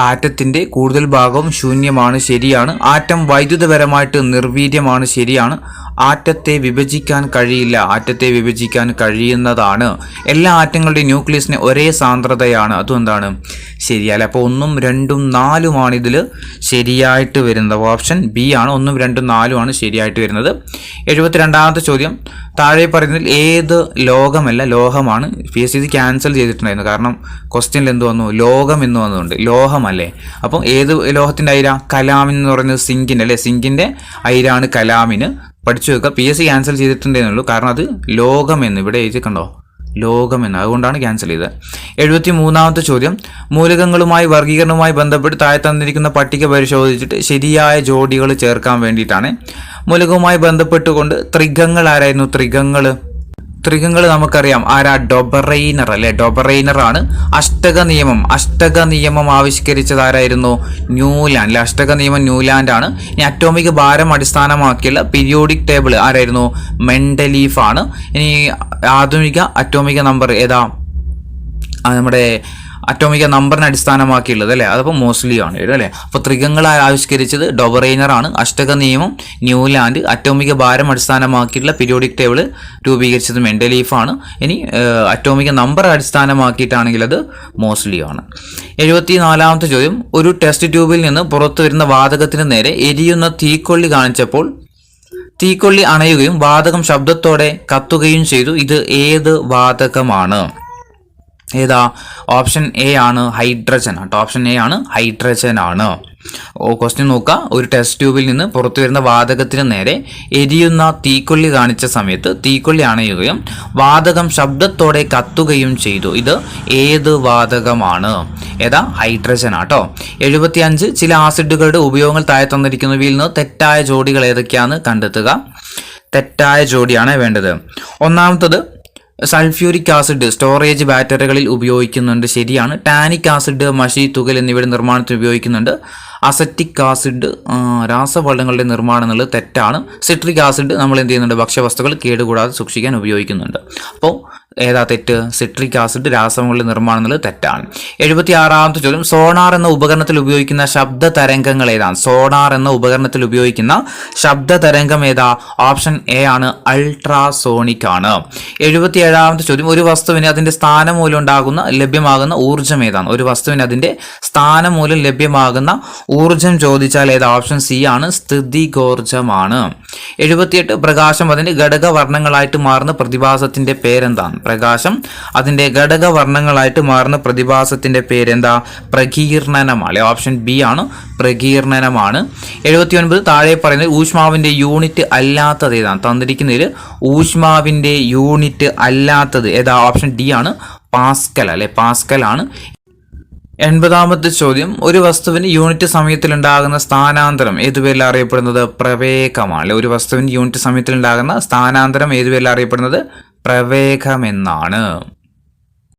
ആറ്റത്തിന്റെ കൂടുതൽ ഭാഗവും ശൂന്യമാണ്, ശരിയാണ്. ആറ്റം വൈദ്യുതപരമായിട്ട് നിർവീര്യമാണ്, ശരിയാണ്. ആറ്റത്തെ വിഭജിക്കാൻ കഴിയില്ല, ആറ്റത്തെ വിഭജിക്കാൻ കഴിയുന്നതാണ്. എല്ലാ ആറ്റങ്ങളുടെയും ന്യൂക്ലിയസിന് ഒരേ സാന്ദ്രതയാണ്, അതും എന്താണ്? ശരിയല്ല. അപ്പോൾ 1, 2, 4 ഇതിൽ ശരിയായിട്ട് വരുന്നത്. ഓപ്ഷൻ ബി ആണ്, 1, 2, 4 ശരിയായിട്ട് വരുന്നത്. 72ാമത്തെ ചോദ്യം, താഴെ പറയുന്നതിൽ ഏത് ലോകമല്ല ലോഹമാണ്? PSC ഇത് ക്യാൻസൽ ചെയ്തിട്ടുണ്ടായിരുന്നു, കാരണം ക്വസ്റ്റ്യനിൽ എന്ത് വന്നു? ലോകം എന്ന് വന്നതുകൊണ്ട്. ലോഹമല്ലേ. അപ്പം ഏത് ലോഹത്തിന്റെ അയിര? കലാമിൻ എന്ന് പറയുന്നത് സിങ്കിന്റെ അല്ലേ. സിങ്കിന്റെ അയിരാണ് കലാമിന്. പഠിച്ചു വെക്കുക. PSC ക്യാൻസൽ ചെയ്തിട്ടുണ്ടെന്നുള്ളൂ, കാരണം അത് ലോകമെന്ന് ഇവിടെ എഴുതി കണ്ടോ, ലോകമെന്ന്, അതുകൊണ്ടാണ് ക്യാൻസൽ ചെയ്തത്. 73ാമത്തെ ചോദ്യം, മൂലകങ്ങളുമായി വർഗീകരണവുമായി ബന്ധപ്പെട്ട് താഴെ തന്നിരിക്കുന്ന പട്ടിക പരിശോധിച്ചിട്ട് ശരിയായ ജോഡികൾ ചേർക്കാൻ വേണ്ടിയിട്ടാണ്. മൂലകവുമായി ബന്ധപ്പെട്ടുകൊണ്ട് ത്രികങ്ങൾ ആരായിരുന്നു? ത്രികങ്ങൾ നമുക്കറിയാം ആരാ? ഡൊബറൈനർ അല്ലെ, ഡൊബറൈനർ ആണ്. അഷ്ടക നിയമം ആവിഷ്കരിച്ചത് ആരായിരുന്നു? ന്യൂലാൻഡ് അല്ലെ, അഷ്ടക നിയമം ന്യൂലാൻഡ് ആണ്. ഇനി അറ്റോമിക് ഭാരം അടിസ്ഥാനമാക്കിയുള്ള പീരിയോഡിക് ടേബിൾ ആരായിരുന്നു? മെൻഡലീഫ് ആണ്. ഇനി ആധുനിക അറ്റോമിക നമ്പർ ഏതാ? നമ്മുടെ അറ്റോമിക നമ്പറിനെ അടിസ്ഥാനമാക്കിയുള്ളത് അല്ലേ, അതപ്പോൾ മോസ്ലി ആണ് വരും അല്ലേ. അപ്പോൾ ത്രികങ്ങൾ ആവിഷ്കരിച്ചത് ഡൊബറൈനർ ആണ്. അഷ്ടക നിയമം ന്യൂലാൻഡ്. അറ്റോമിക ഭാരം അടിസ്ഥാനമാക്കിയിട്ടുള്ള പീരിയോഡിക് ടേബിൾ രൂപീകരിച്ചത് മെൻഡലീഫ് ആണ്. ഇനി അറ്റോമിക നമ്പർ അടിസ്ഥാനമാക്കിയിട്ടാണെങ്കിൽ അത് മോസ്ലി ആണ്. 74ാമത്തെ ചോദ്യം, ഒരു ടെസ്റ്റ് ട്യൂബിൽ നിന്ന് പുറത്തു വരുന്ന വാതകത്തിന് നേരെ എരിയുന്ന തീക്കൊള്ളി കാണിച്ചപ്പോൾ തീക്കൊള്ളി അണയുകയും വാതകം ശബ്ദത്തോടെ കത്തുകയും ചെയ്തു. ഇത് ഏത് വാതകമാണ്? ഏതാ? ഓപ്ഷൻ എ ആണ് ഹൈഡ്രജൻ കേട്ടോ. ഓപ്ഷൻ എ ആണ് ഹൈഡ്രജൻ ആണ്. ക്വസ്റ്റ്യൻ നോക്കുക. ഒരു ടെസ്റ്റ് ട്യൂബിൽ നിന്ന് പുറത്തു വരുന്ന വാതകത്തിന് നേരെ എരിയുന്ന തീക്കൊള്ളി കാണിച്ച സമയത്ത് തീക്കൊള്ളി അണയുകയും വാതകം ശബ്ദത്തോടെ കത്തുകയും ചെയ്തു. ഇത് ഏത് വാതകമാണ്? ഏതാ? ഹൈഡ്രജൻ ആട്ടോ. 75 ചില ആസിഡുകളുടെ ഉപയോഗങ്ങൾ താഴെ തന്നിരിക്കുന്നവയിൽ നിന്ന് തെറ്റായ ജോഡികൾ ഏതൊക്കെയാണെന്ന് കണ്ടെത്തുക. തെറ്റായ ജോഡിയാണ് വേണ്ടത്. ഒന്നാമത്തത് സൾഫ്യൂരിക് ആസിഡ് സ്റ്റോറേജ് ബാറ്ററികളിൽ ഉപയോഗിക്കുന്നുണ്ട്, ശരിയാണ്. ടാനിക് ആസിഡ് മഷി, തുകൽ എന്നിവയുടെ നിർമ്മാണത്തിന് ഉപയോഗിക്കുന്നുണ്ട്. അസറ്റിക് ആസിഡ് രാസവളങ്ങളുടെ നിർമ്മാണം എന്നുള്ളത് തെറ്റാണ്. സിട്രിക് ആസിഡ് നമ്മൾ എന്ത് ചെയ്യുന്നുണ്ട്? ഭക്ഷ്യവസ്തുക്കൾ കേടുകൂടാതെ സൂക്ഷിക്കാൻ ഉപയോഗിക്കുന്നുണ്ട്. അപ്പോൾ ഏതാ തെറ്റ്? സിട്രിക് ആസിഡ് രാസവളങ്ങളുടെ നിർമ്മാണം എന്നുള്ളത് തെറ്റാണ്. 76ാമത്തെ ചോദ്യം, സോണാർ എന്ന ഉപകരണത്തിൽ ഉപയോഗിക്കുന്ന ശബ്ദ തരംഗങ്ങൾ ഏതാണ്? സോണാർ എന്ന ഉപകരണത്തിൽ ഉപയോഗിക്കുന്ന ശബ്ദ തരംഗം ഏതാ? ഓപ്ഷൻ എ ആണ് അൾട്രാസോണിക് ആണ്. 77ാമത്തെ ചോദ്യം, ഒരു വസ്തുവിന് അതിന്റെ സ്ഥാനം മൂലം ലഭ്യമാകുന്ന ഊർജ്ജം ഏതാണ്? ഒരു വസ്തുവിന് അതിന്റെ സ്ഥാനം മൂലം ലഭ്യമാകുന്ന ഊർജ്ജം ചോദിച്ചാൽ ഏതാ? ഓപ്ഷൻ സി ആണ് സ്ഥിതികോർജ്ജമാണ്. 78 പ്രകാശം അതിന്റെ ഘടകവർണ്ണങ്ങളായിട്ട് മാറുന്ന പ്രതിഭാസത്തിന്റെ പേരെന്താണ്? പ്രകാശം അതിന്റെ ഘടകവർണ്ണങ്ങളായിട്ട് മാറുന്ന പ്രതിഭാസത്തിന്റെ പേരെന്താ? പ്രകീർണനമാണ്. ഓപ്ഷൻ ബി ആണ് പ്രകീർണനമാണ്. 79 താഴെ പറയുന്നത് ഊഷ്മാവിന്റെ യൂണിറ്റ് അല്ലാത്തത് ഏതാണ്? തന്നിരിക്കുന്നതിൽ ഊഷ്മാവിന്റെ യൂണിറ്റ് അല്ലാത്തത് ഏതാ? ഓപ്ഷൻ ഡി ആണ് പാസ്കൽ അല്ലെ, പാസ്കൽ ആണ്. 80ാമത്തെ ചോദ്യം, ഒരു വസ്തുവിന് യൂണിറ്റ് സമയത്തിലുണ്ടാകുന്ന സ്ഥാനാന്തരം ഏതുപേരിൽ അറിയപ്പെടുന്നത്? പ്രവേഗമാണ്. ഒരു വസ്തുവിന് യൂണിറ്റ് സമയത്തിലുണ്ടാകുന്ന സ്ഥാനാന്തരം ഏതുപേരിൽ അറിയപ്പെടുന്നത്? പ്രവേഗമെന്നാണ്.